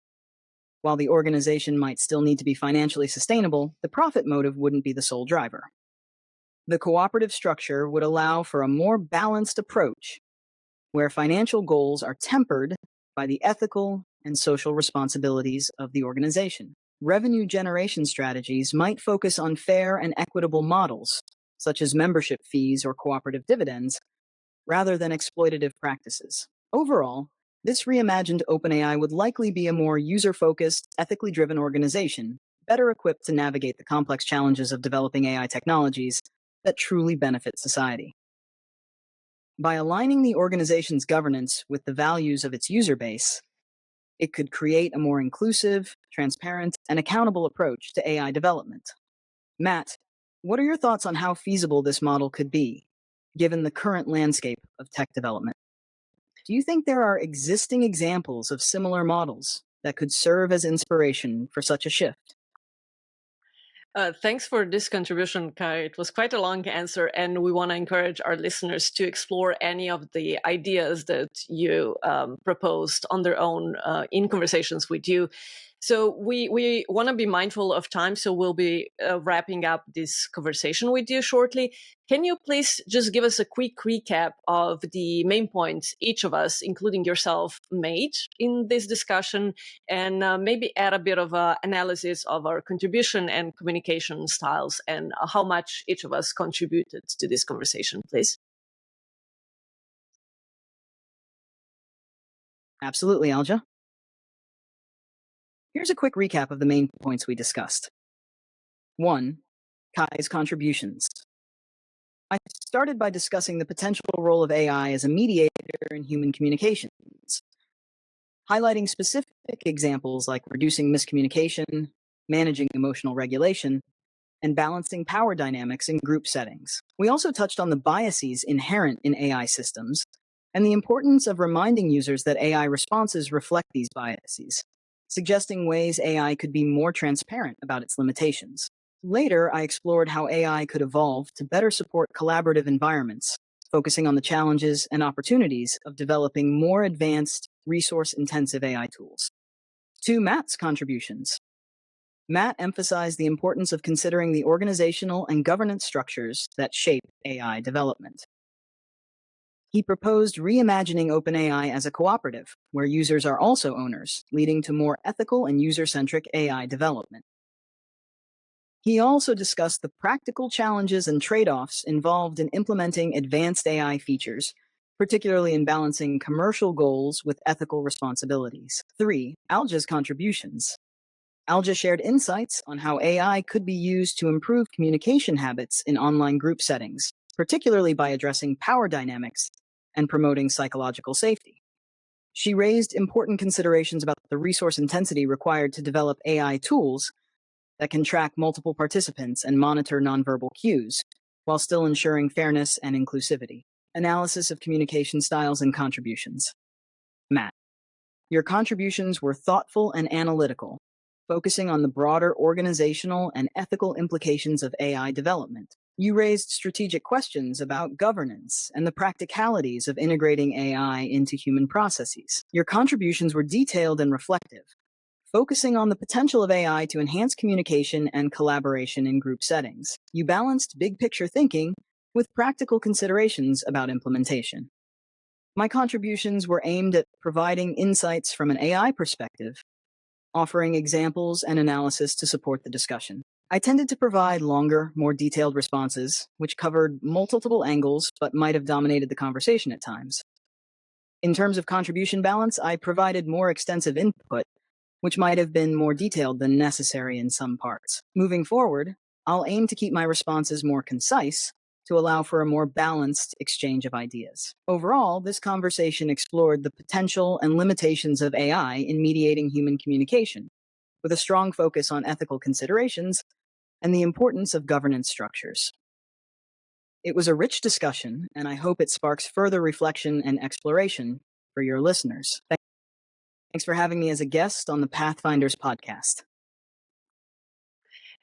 While the organization might still need to be financially sustainable, the profit motive wouldn't be the sole driver. The cooperative structure would allow for a more balanced approach, where financial goals are tempered by the ethical and social responsibilities of the organization. Revenue generation strategies might focus on fair and equitable models, such as membership fees or cooperative dividends, rather than exploitative practices. Overall, this reimagined OpenAI would likely be a more user-focused, ethically driven organization, better equipped to navigate the complex challenges of developing AI technologies that truly benefit society. By aligning the organization's governance with the values of its user base, it could create a more inclusive, transparent, and accountable approach to AI development. Matt, what are your thoughts on how feasible this model could be, given the current landscape of tech development? Do you think there are existing examples of similar models that could serve as inspiration for such a shift? Thanks for this contribution, Kai. It was quite a long answer, and we want to encourage our listeners to explore any of the ideas that you proposed on their own in conversations with you. So we want to be mindful of time, so we'll be wrapping up this conversation with you shortly. Can you please just give us a quick recap of the main points each of us, including yourself, made in this discussion, and maybe add a bit of analysis of our contribution and communication styles, and how much each of us contributed to this conversation, please? Absolutely, Alja. Here's a quick recap of the main points we discussed. 1. Kai's contributions. I started by discussing the potential role of AI as a mediator in human communications, highlighting specific examples like reducing miscommunication, managing emotional regulation, and balancing power dynamics in group settings. We also touched on the biases inherent in AI systems and the importance of reminding users that AI responses reflect these biases, suggesting ways AI could be more transparent about its limitations. Later, I explored how AI could evolve to better support collaborative environments, focusing on the challenges and opportunities of developing more advanced, resource-intensive AI tools. 2. Matt's contributions. Matt emphasized the importance of considering the organizational and governance structures that shape AI development. He proposed reimagining OpenAI as a cooperative, where users are also owners, leading to more ethical and user-centric AI development. He also discussed the practical challenges and trade-offs involved in implementing advanced AI features, particularly in balancing commercial goals with ethical responsibilities. 3. Alja's contributions. Alja shared insights on how AI could be used to improve communication habits in online group settings, particularly by addressing power dynamics and promoting psychological safety. She raised important considerations about the resource intensity required to develop AI tools that can track multiple participants and monitor nonverbal cues, while still ensuring fairness and inclusivity. Analysis of communication styles and contributions. Matt, your contributions were thoughtful and analytical, focusing on the broader organizational and ethical implications of AI development. You raised strategic questions about governance and the practicalities of integrating AI into human processes. Your contributions were detailed and reflective, focusing on the potential of AI to enhance communication and collaboration in group settings. You balanced big picture thinking with practical considerations about implementation. My contributions were aimed at providing insights from an AI perspective, offering examples and analysis to support the discussion. I tended to provide longer, more detailed responses, which covered multiple angles but might have dominated the conversation at times. In terms of contribution balance, I provided more extensive input, which might have been more detailed than necessary in some parts. Moving forward, I'll aim to keep my responses more concise to allow for a more balanced exchange of ideas. Overall, this conversation explored the potential and limitations of AI in mediating human communication, with a strong focus on ethical considerations and the importance of governance structures. It was a rich discussion, and I hope it sparks further reflection and exploration for your listeners. Thanks for having me as a guest on the Pathfinders podcast.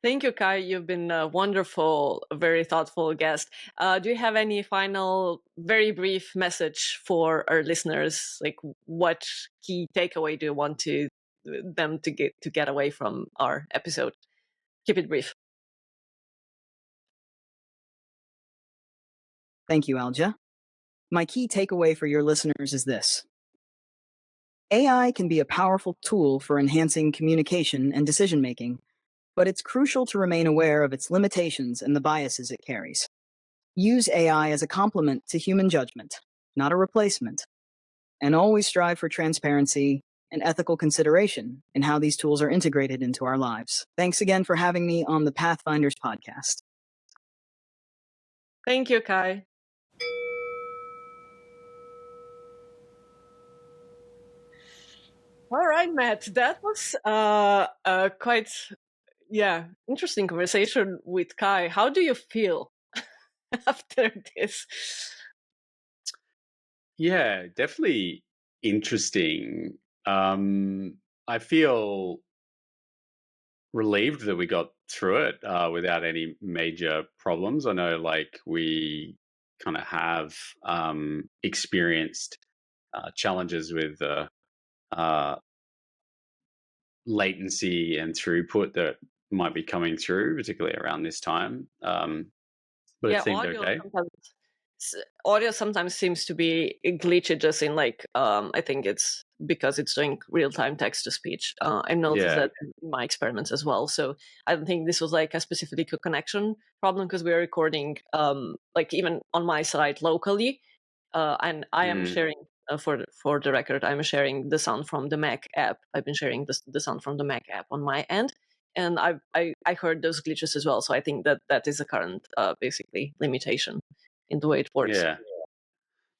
Thank you, Kai. You've been a wonderful, very thoughtful guest. Do you have any final, very brief message for our listeners? Like, what key takeaway do you want them to get away from our episode? Keep it brief. Thank you, Alja. My key takeaway for your listeners is this. AI can be a powerful tool for enhancing communication and decision-making, but it's crucial to remain aware of its limitations and the biases it carries. Use AI as a complement to human judgment, not a replacement, and always strive for transparency and ethical consideration in how these tools are integrated into our lives. Thanks again for having me on the Pathfinders podcast. Thank you, Kai. All right, Matt. That was quite interesting conversation with Kai. How do you feel after this? Yeah, definitely interesting. I feel relieved that we got through it without any major problems. I know, like, we kind of have experienced challenges with uh, latency and throughput that might be coming through, particularly around this time. But it Yeah, seemed okay. audio sometimes seems to be glitchy just in like I think it's because it's doing real-time text-to-speech. I noticed Yeah. that in my experiments as well. So I don't think this was like a specific connection problem because we are recording like even on my side locally, and I am Mm, sharing for the record, I'm sharing the sound from the Mac app. I've been sharing the sound from the Mac app on my end, and I heard those glitches as well. So I think that that is a current basically limitation in the way it works. yeah.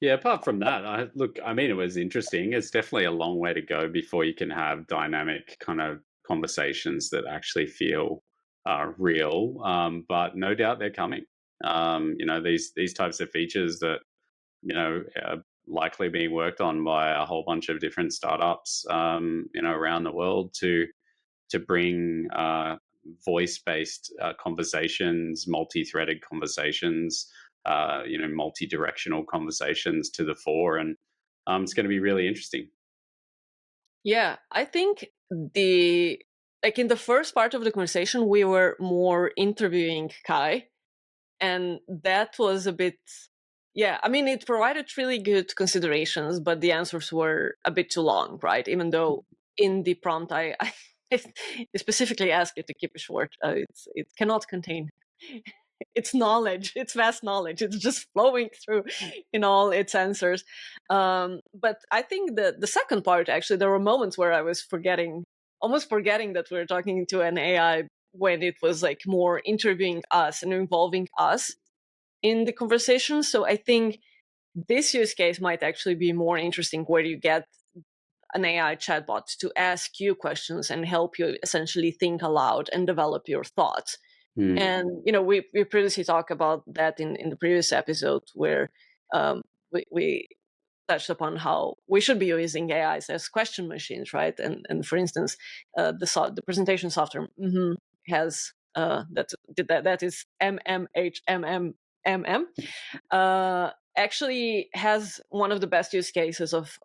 Yeah, apart from that, I mean, it was interesting. It's definitely a long way to go before you can have dynamic kind of conversations that actually feel real. But no doubt they're coming. These types of features that are likely being worked on by a whole bunch of different startups, around the world to bring voice-based conversations, multi-threaded conversations, multi-directional conversations to the fore, and it's going to be really interesting. Yeah, I think the like in the first part of the conversation we were more interviewing Kai, and that was a bit, yeah, I mean it provided really good considerations, but the answers were a bit too long, right? Even though in the prompt I specifically asked it to keep it short. It cannot contain its knowledge, its vast knowledge. It's just flowing through in all its answers. But I think the second part, actually, there were moments where I was almost forgetting that we were talking to an AI when it was like more interviewing us and involving us in the conversation. So I think this use case might actually be more interesting, where you get an AI chatbot to ask you questions and help you essentially think aloud and develop your thoughts. Mm, And we previously talked about that in the previous episode, where we touched upon how we should be using AIs as question machines, right? And for instance, the presentation software has that is MMHMMMM, actually has one of the best use cases of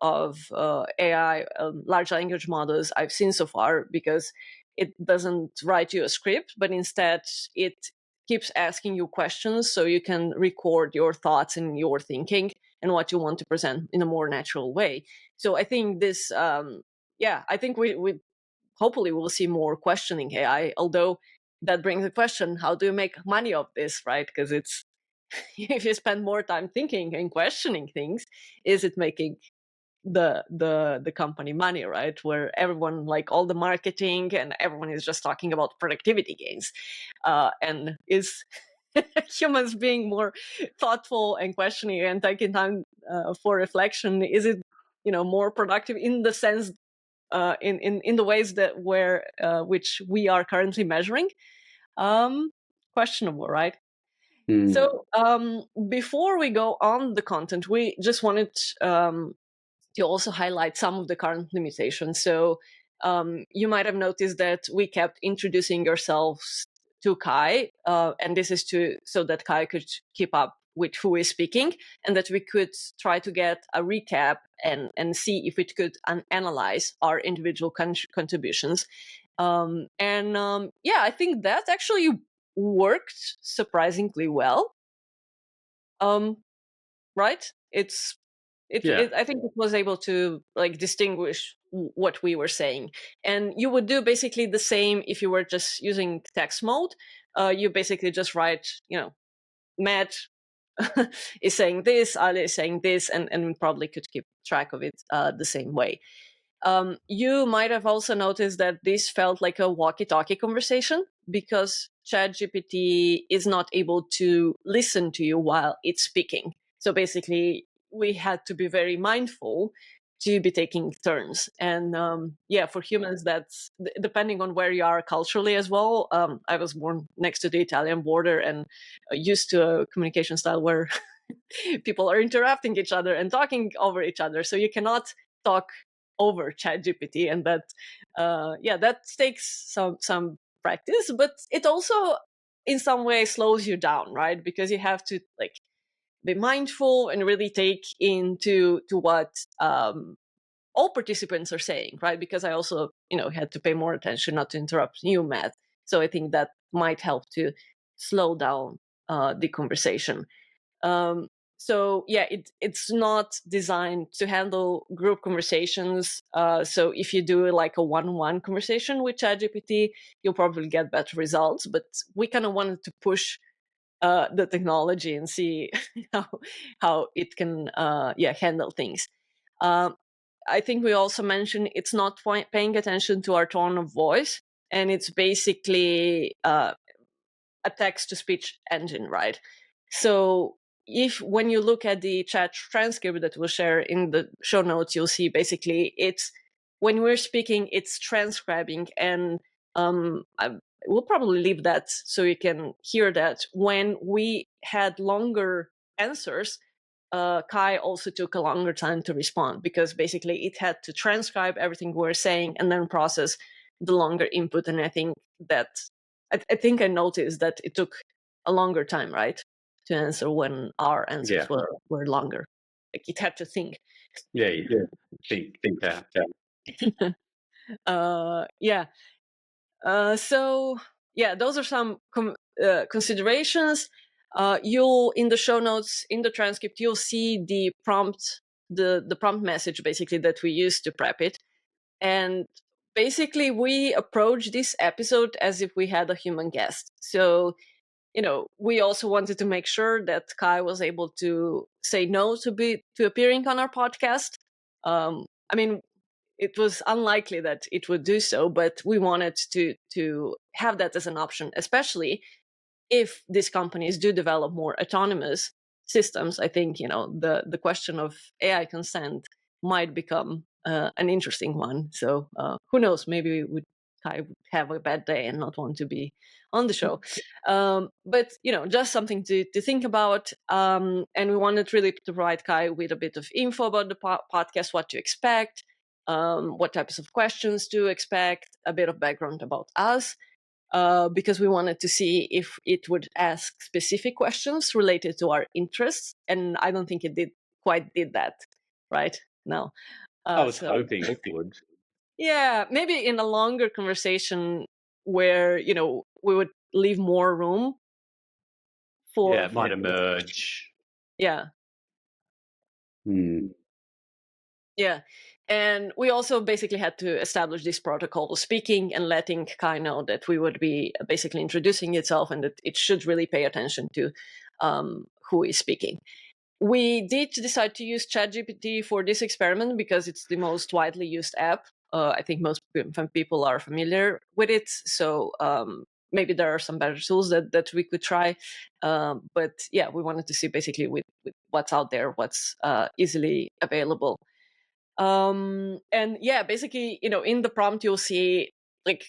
AI, large language models I've seen so far, because it doesn't write you a script, but instead it keeps asking you questions so you can record your thoughts and your thinking and what you want to present in a more natural way. So I think this, I think we hopefully we'll see more questioning AI, although that brings the question, how do you make money of this, right? Because it's, if you spend more time thinking and questioning things, is it making the company money, right? Where everyone, like all the marketing and everyone is just talking about productivity gains, and is humans being more thoughtful and questioning and taking time for reflection, is it more productive in the sense, in the ways that where which we are currently measuring? Questionable, right? mm, So before we go on the content, we just wanted to also highlight some of the current limitations. So you might have noticed that we kept introducing ourselves to Kai, and this is so that Kai could keep up with who is speaking, and that we could try to get a recap and see if it could analyze our individual contributions. I think that actually worked surprisingly well. Right? yeah. I think it was able to like distinguish what we were saying, and you would do basically the same if you were just using text mode. You basically just write, Matt is saying this, Ali is saying this, and we probably could keep track of it the same way. You might have also noticed that this felt like a walkie-talkie conversation, because ChatGPT is not able to listen to you while it's speaking. So basically, we had to be very mindful to be taking turns. And for humans, that's depending on where you are culturally as well. I was born next to the Italian border and used to a communication style where people are interrupting each other and talking over each other. So you cannot talk over ChatGPT, and that takes some practice, but it also in some way slows you down, right? Because you have to like be mindful and really take into to what all participants are saying, right? Because I also, had to pay more attention not to interrupt you, Matt. So I think that might help to slow down the conversation. So yeah, it's not designed to handle group conversations. So if you do like a one-on-one conversation with ChatGPT, you'll probably get better results. But we kind of wanted to push the technology and see how it can handle things. I think we also mentioned it's not paying attention to our tone of voice, and it's basically a text-to-speech engine, right? So if when you look at the chat transcript that we'll share in the show notes, you'll see basically it's when we're speaking, it's transcribing, and we'll probably leave that so you can hear that. When we had longer answers, Kai also took a longer time to respond because basically it had to transcribe everything we were saying and then process the longer input. And I think that I think I noticed that it took a longer time, right, to answer when our answers were longer. Like it had to think. Yeah, think that. Yeah. So yeah, those are some considerations. You'll in the show notes, in the transcript, you'll see the prompt, the prompt message basically that we used to prep it. And basically we approach this episode as if we had a human guest. So, we also wanted to make sure that Kai was able to say no to appearing on our podcast. I mean, it was unlikely that it would do so, but we wanted to have that as an option, especially if these companies do develop more autonomous systems. I think the question of AI consent might become an interesting one. So who knows? Maybe I would have a bad day and not want to be on the show. But just something to think about. And we wanted really to provide Kai with a bit of info about the podcast, what to expect, what types of questions to expect, a bit of background about us. Because we wanted to see if it would ask specific questions related to our interests, and I don't think it quite did that, right? No. I was hoping it would. Yeah, maybe in a longer conversation where we would leave more room for. Yeah, it might emerge. Yeah. Hmm. Yeah. And we also basically had to establish this protocol of speaking and letting Kai know that we would be basically introducing itself and that it should really pay attention to who is speaking. We did decide to use ChatGPT for this experiment because it's the most widely used app. I think most people are familiar with it. So maybe there are some better tools that we could try. But yeah, we wanted to see basically with what's out there, what's easily available. And yeah, basically, in the prompt, you'll see like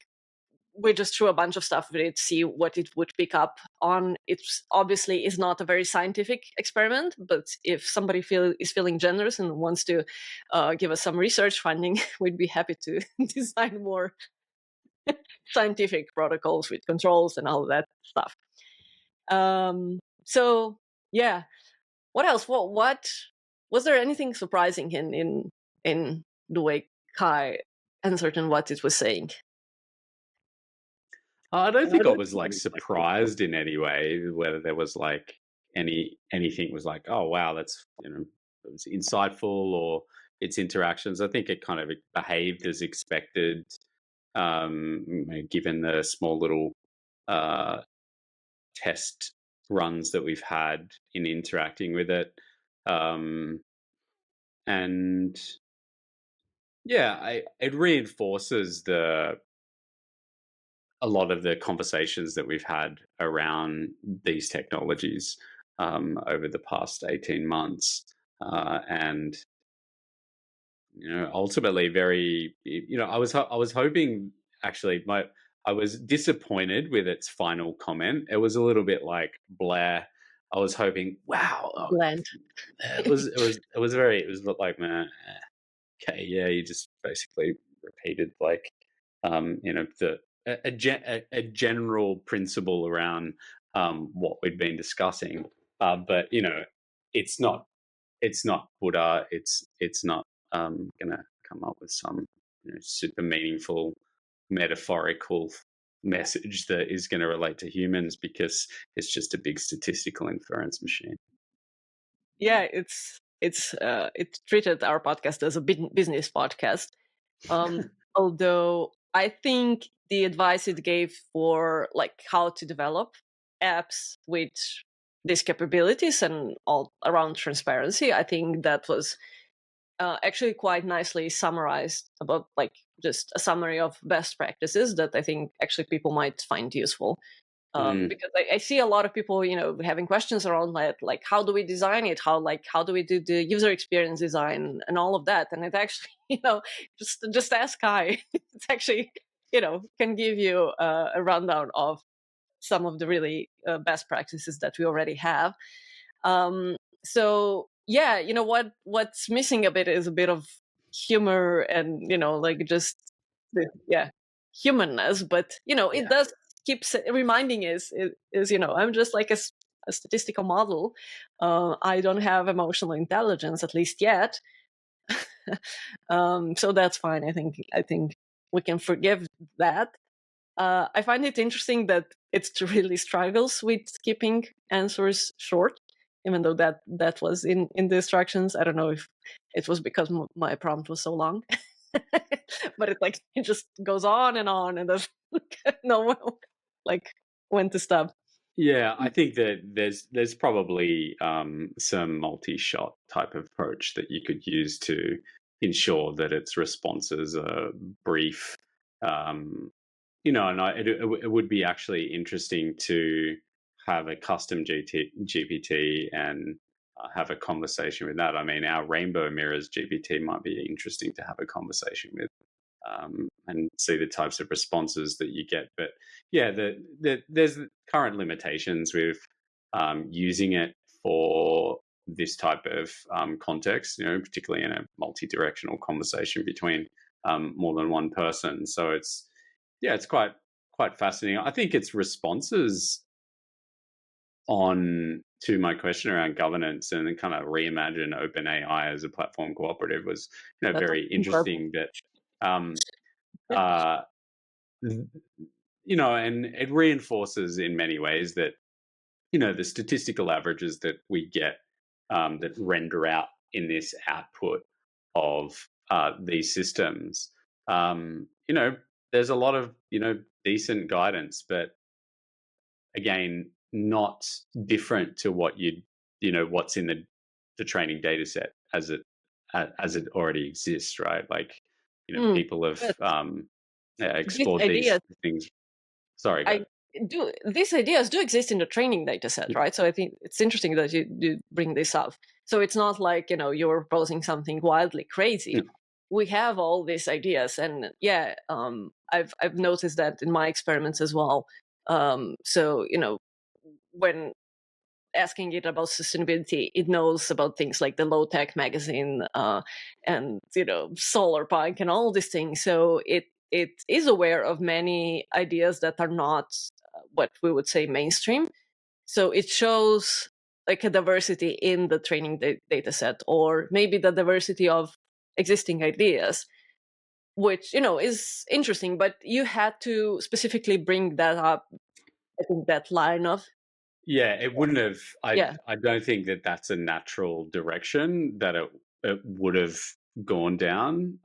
we just threw a bunch of stuff with it, see what it would pick up on. It's obviously is not a very scientific experiment, but if somebody is feeling generous and wants to give us some research funding, we'd be happy to design more scientific protocols with controls and all of that stuff. So yeah, what else? What was there anything surprising in the way Kai answered and what it was saying? I don't think I was like surprised in any way, whether there was like anything was like, oh wow, that's it was insightful, or its interactions. I think it kind of behaved as expected, given the small little test runs that we've had in interacting with it. And yeah, it reinforces a lot of the conversations that we've had around these technologies over the past 18 months. And ultimately very, I was hoping, actually, I was disappointed with its final comment. It was a little bit like Blair. I was hoping, wow, Bland. it was like, man, okay, yeah, you just basically repeated like, a general principle around what we'd been discussing, but it's not Buddha. It's not gonna come up with some super meaningful metaphorical message that is going to relate to humans because it's just a big statistical inference machine. Yeah, it treated our podcast as a business podcast. Although I think the advice it gave for like how to develop apps with these capabilities and all around transparency, I think that was actually quite nicely summarized about like just a summary of best practices that I think actually people might find useful. Because I see a lot of people, having questions around that, like how do we design it? How do we do the user experience design and all of that? And it actually, just ask Kai. It's actually, can give you a rundown of some of the really best practices that we already have. So yeah, what's missing a bit is a bit of humor and like just yeah, humanness. But it does keep reminding us is I'm just like a statistical model. I don't have emotional intelligence, at least yet. So that's fine. I think we can forgive that. I find it interesting that it really struggles with keeping answers short, even though that was in the instructions. I don't know if it was because my prompt was so long, but it just goes on and doesn't know like when to stop. Yeah, I think that there's probably some multi-shot type of approach that you could use to ensure that its responses are brief. And it would be actually interesting to have a custom GPT and have a conversation with that. I mean, our Rainbow Mirrors GPT might be interesting to have a conversation with. And see the types of responses that you get. But yeah, there's current limitations with using it for this type of context, particularly in a multi-directional conversation between more than one person. So it's quite fascinating. I think its responses on to my question around governance and then kind of reimagine OpenAI as a platform cooperative was That's very incredible. interesting. That uh, and it reinforces in many ways that the statistical averages that we get that render out in this output of these systems. There's a lot of decent guidance, but again, not different to what what's in the training data set as it already exists, right? Like people have But these explored these ideas things. Sorry, go I ahead. do these ideas do exist in the training data set, right? So I think it's interesting that you bring this up. So it's not like you're proposing something wildly crazy. We have all these ideas, and yeah, I've noticed that in my experiments as well. So when asking it about sustainability, it knows about things like the Low Tech magazine and solar punk and all these things. So it is aware of many ideas that are not what we would say mainstream. So it shows like a diversity in the training data set, or maybe the diversity of existing ideas, which is interesting. But you had to specifically bring that up. I think that line of Yeah, it wouldn't have. yeah. I don't think that that's a natural direction that it would have gone down.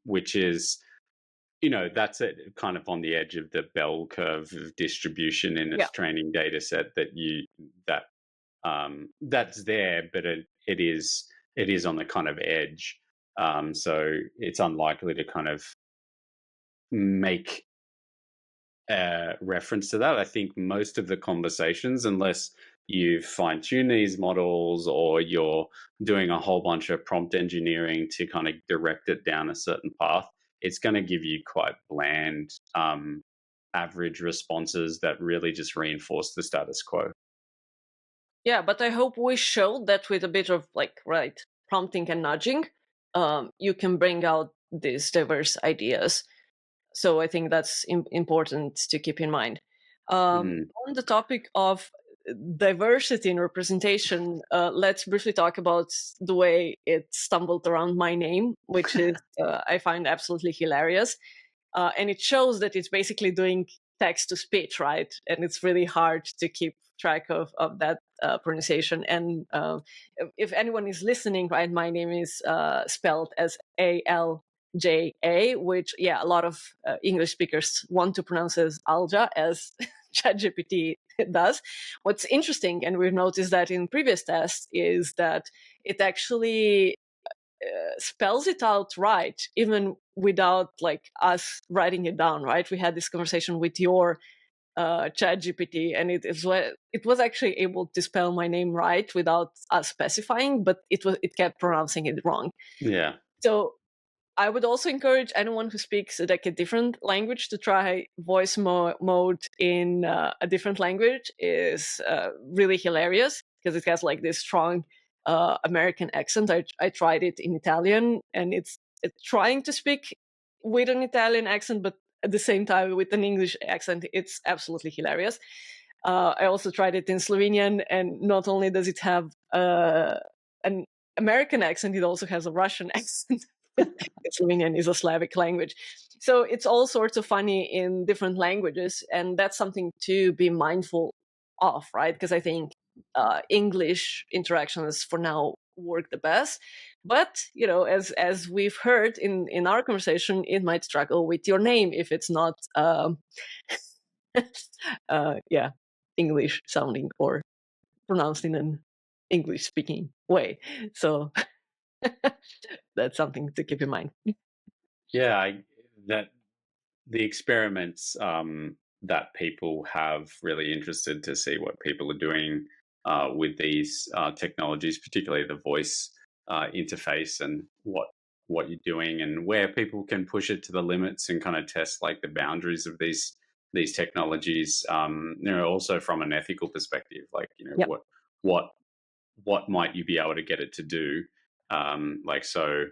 Which is, that's it, kind of on the edge of the bell curve of distribution in its training data set that's there, but it is on the kind of edge. So it's unlikely to kind of make reference to that. I think most of the conversations, unless you fine tune these models or you're doing a whole bunch of prompt engineering to kind of direct it down a certain path, it's going to give you quite bland, average responses that really just reinforce the status quo. Yeah, but I hope we showed that with a bit of prompting and nudging, you can bring out these diverse ideas. So I think that's important to keep in mind. On the topic of diversity and representation, let's briefly talk about the way it stumbled around my name, which is I find absolutely hilarious. And it shows that it's basically doing text to speech, right? And it's really hard to keep track of that pronunciation. And if anyone is listening, right, my name is spelled as ALJA, which, yeah, a lot of English speakers want to pronounce as Alja, as ChatGPT does. What's interesting, and we've noticed that in previous tests, is that it actually spells it out right, even without like us writing it down, right? We had this conversation with your ChatGPT, and it was actually able to spell my name right without us specifying, but it kept pronouncing it wrong. Yeah. So I would also encourage anyone who speaks like a different language to try voice mode in a different language. Is really hilarious because it has like this strong American accent. I tried it in Italian, and it's trying to speak with an Italian accent, but at the same time with an English accent. It's absolutely hilarious. I also tried it in Slovenian, and not only does it have an American accent, it also has a Russian accent. Slovenian is a Slavic language. So it's all sorts of funny in different languages. And that's something to be mindful of, right? Because I think English interactions for now work the best. But, you know, as we've heard in our conversation, it might struggle with your name if it's not, yeah, English sounding or pronounced in an English speaking way. So that's something to keep in mind. Yeah, that the experiments that people have really interested to see what people are doing with these technologies, particularly the voice interface, and what you're doing, and where people can push it to the limits and kind of test like the boundaries of these technologies. You know, also from an ethical perspective, like, you know, Yep. what might you be able to get it to do? Like, so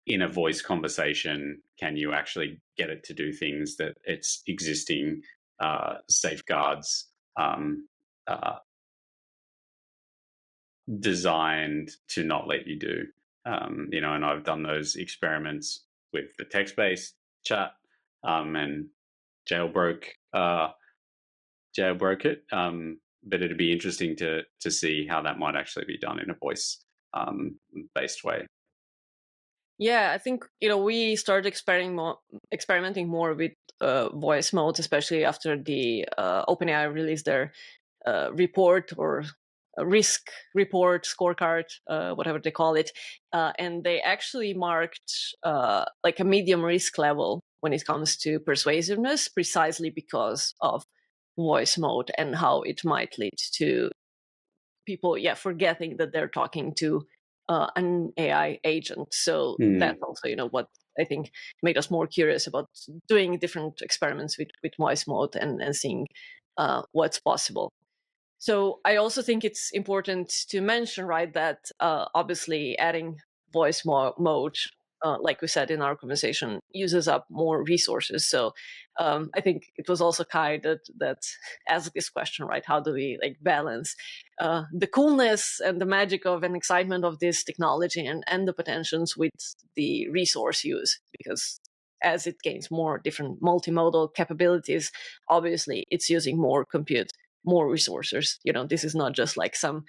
in a voice conversation, can you actually get it to do things that its existing safeguards uh, designed to not let you do? You know, and I've done those experiments with the text-based chat and jailbroke it. But it'd be interesting to see how that might actually be done in a voice based way. Yeah, I think, you know, we started experimenting more with voice modes, especially after the OpenAI released their report or a risk report, scorecard, whatever they call it, and they actually marked like a medium risk level when it comes to persuasiveness, precisely because of voice mode and how it might lead to people, forgetting that they're talking to an AI agent. So that's also, you know, what I think made us more curious about doing different experiments with voice mode and seeing what's possible. So I also think it's important to mention, right, that obviously adding voice mode, like we said in our conversation, uses up more resources. So I think it was also Kai that asked this question, right? How do we like balance the coolness and the magic of and excitement of this technology and the potentials with the resource use? Because as it gains more different multimodal capabilities, obviously it's using more compute, more resources. You know, this is not just like some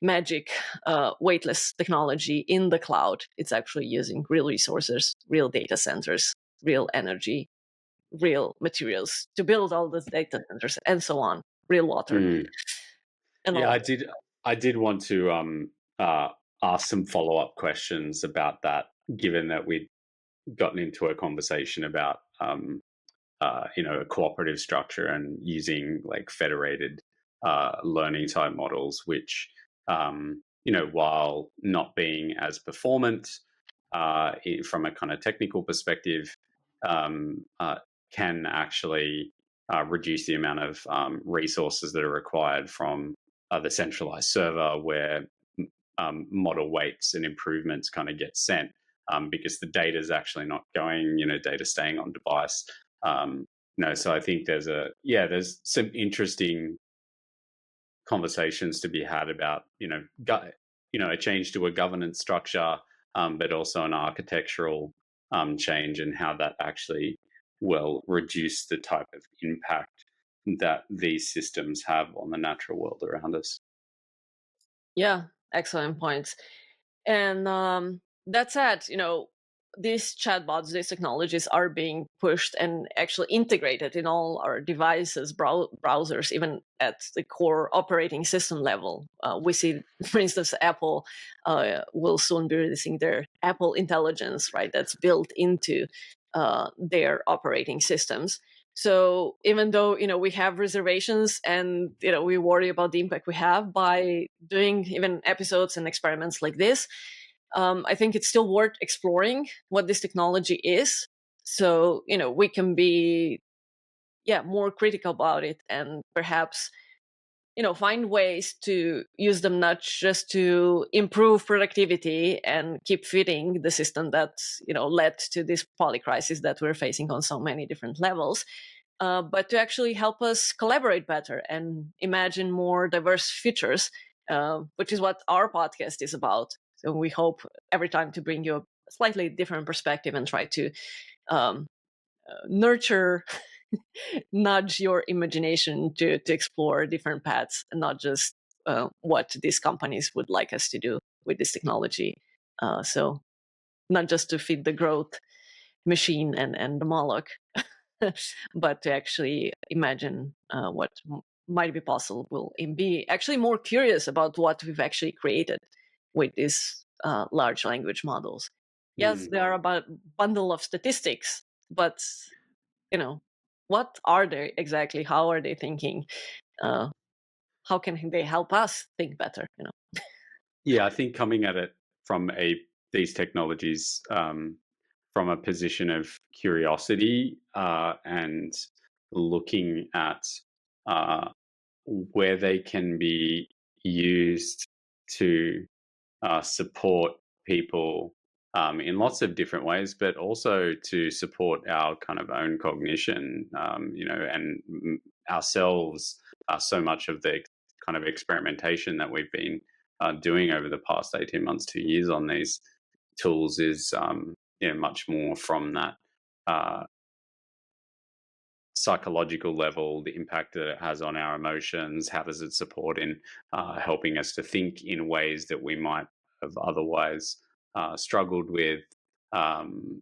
magic weightless technology in the cloud. It's actually using real resources, real data centers, real energy, real materials to build all those data centers and so on, real water. And Yeah, all. I did want to ask some follow-up questions about that, given that we'd gotten into a conversation about you know, a cooperative structure and using like federated learning type models, which you know, while not being as performant from a kind of technical perspective, can actually reduce the amount of resources that are required from the centralized server, where model weights and improvements kind of get sent, because the data is actually not going, you know, data staying on device. You know, so I think there's some interesting conversations to be had about, a change to a governance structure, but also an architectural change, and how that actually will reduce the type of impact that these systems have on the natural world around us. Yeah, excellent points. And that said, these chatbots, these technologies are being pushed and actually integrated in all our devices, browsers, even at the core operating system level. We see, for instance, Apple will soon be releasing their Apple Intelligence, right? That's built into their operating systems. So even though we have reservations and we worry about the impact we have by doing even episodes and experiments like this, I think it's still worth exploring what this technology is, so we can be more critical about it, and perhaps find ways to use them not just to improve productivity and keep feeding the system that led to this polycrisis that we're facing on so many different levels, but to actually help us collaborate better and imagine more diverse futures, which is what our podcast is about. So we hope every time to bring you a slightly different perspective and try to um, nurture, nudge your imagination to explore different paths, and not just what these companies would like us to do with this technology. So not just to feed the growth machine and the Moloch, but to actually imagine what might be possible and be actually more curious about what we've actually created with these large language models. Yes, Mm. they are about bundle of statistics, but what are they exactly? How are they thinking? Uh, how can they help us think better? Yeah, I think coming at it from these technologies from a position of curiosity, and looking at uh, where they can be used to support people in lots of different ways, but also to support our kind of own cognition, and ourselves. So much of the kind of experimentation that we've been doing over the past 18 months, 2 years on these tools is, much more from that uh, psychological level, the impact that it has on our emotions. How does it support in helping us to think in ways that we might have otherwise struggled with? Um,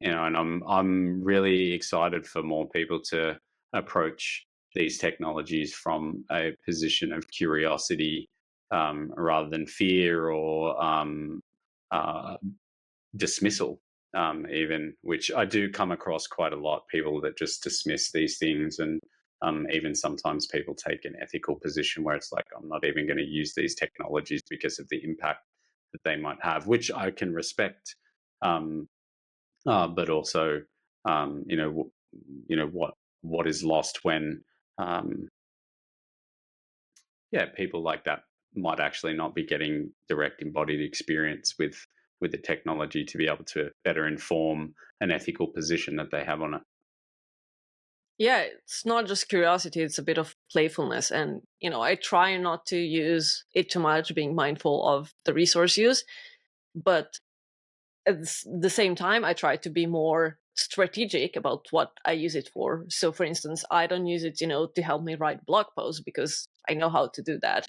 and I'm really excited for more people to approach these technologies from a position of curiosity, rather than fear or uh, dismissal, even, which I do come across quite a lot. People that just dismiss these things, and even sometimes people take an ethical position where it's like, I'm not even going to use these technologies because of the impact that they might have, which I can respect. But also, what is lost when, um, people like that might actually not be getting direct embodied experience with the technology to be able to better inform an ethical position that they have on it. Yeah, it's not just curiosity, it's a bit of playfulness. And, I try not to use it too much, being mindful of the resource use. But at the same time, I try to be more strategic about what I use it for. So, for instance, I don't use it, to help me write blog posts because I know how to do that.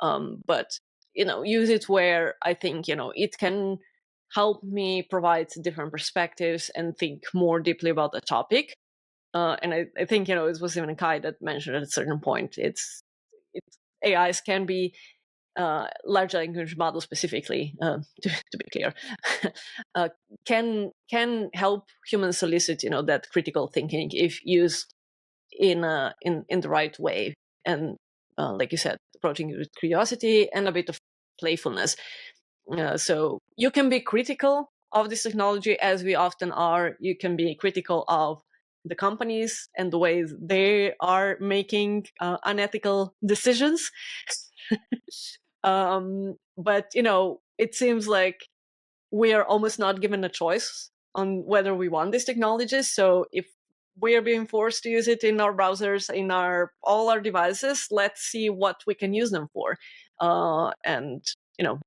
But, use it where I think, it can help me provide different perspectives and think more deeply about the topic. And I think it was even Kai that mentioned at a certain point. It's AIs can be large language models specifically, to be clear, uh, can help humans solicit that critical thinking if used in the right way, and like you said, approaching it with curiosity and a bit of playfulness. So you can be critical of this technology, as we often are. You can be critical of the companies and the ways they are making unethical decisions. But it seems like we are almost not given a choice on whether we want these technologies. So if we are being forced to use it in our browsers, in all our devices. Let's see what we can use them for, and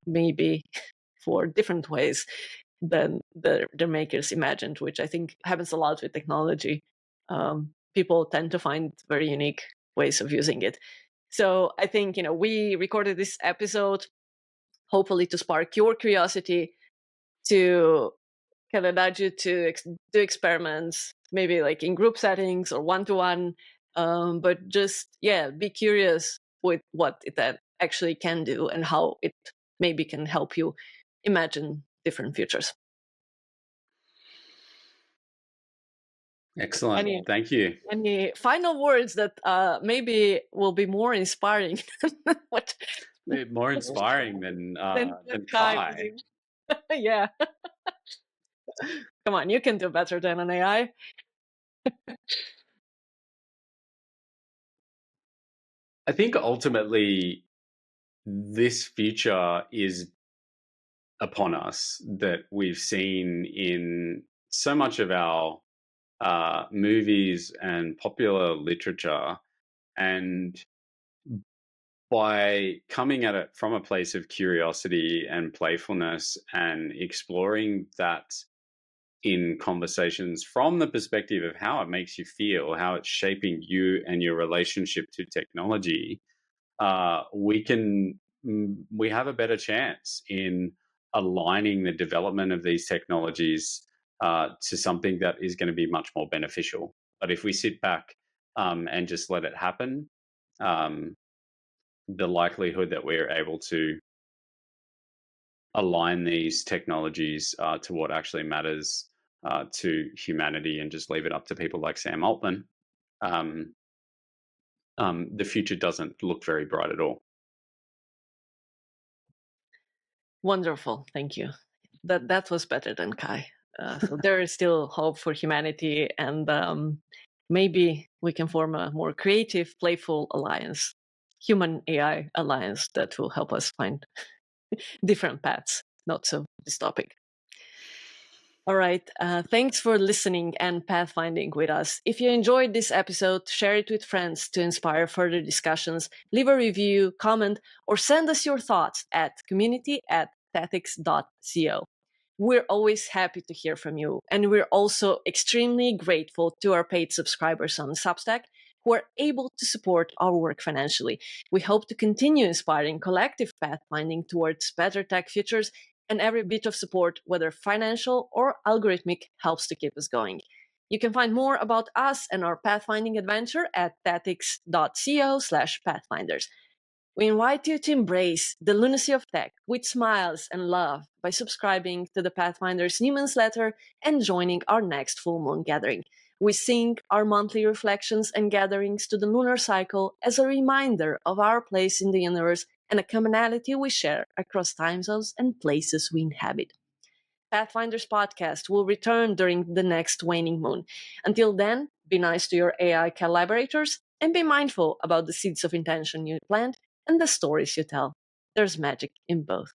maybe for different ways than the makers imagined, which I think happens a lot with technology. People tend to find very unique ways of using it. So I think we recorded this episode hopefully to spark your curiosity, to kind of nudge you to do experiments, maybe like in group settings or one-to-one, but just be curious with what it actually can do and how it maybe can help you imagine different futures. Excellent. Thank you. Any final words that maybe will be more inspiring? More inspiring than Kai. Yeah. Come on, you can do better than an AI. I think ultimately this future is upon us that we've seen in so much of our movies and popular literature. And by coming at it from a place of curiosity and playfulness and exploring that in conversations from the perspective of how it makes you feel, how it's shaping you and your relationship to technology, we have a better chance in aligning the development of these technologies to something that is going to be much more beneficial. But if we sit back and just let it happen, the likelihood that we're able to align these technologies to what actually matters to humanity and just leave it up to people like Sam Altman, the future doesn't look very bright at all. Wonderful. Thank you. That was better than Kai. So there is still hope for humanity, and maybe we can form a more creative, playful alliance, human AI alliance that will help us find different paths, not so dystopic. All right. Thanks for listening and pathfinding with us. If you enjoyed this episode, share it with friends to inspire further discussions. Leave a review, comment, or send us your thoughts at community@thethics.co. We're always happy to hear from you, and we're also extremely grateful to our paid subscribers on Substack who are able to support our work financially. We hope to continue inspiring collective pathfinding towards better tech futures, and every bit of support, whether financial or algorithmic, helps to keep us going. You can find more about us and our pathfinding adventure at thethics.co/pathfinders. We invite you to embrace the lunacy of tech with smiles and love by subscribing to the Pathfinders newsletter and joining our next full moon gathering. We sync our monthly reflections and gatherings to the lunar cycle as a reminder of our place in the universe and a commonality we share across time zones and places we inhabit. Pathfinders podcast will return during the next waning moon. Until then, be nice to your AI collaborators and be mindful about the seeds of intention you plant and the stories you tell. There's magic in both.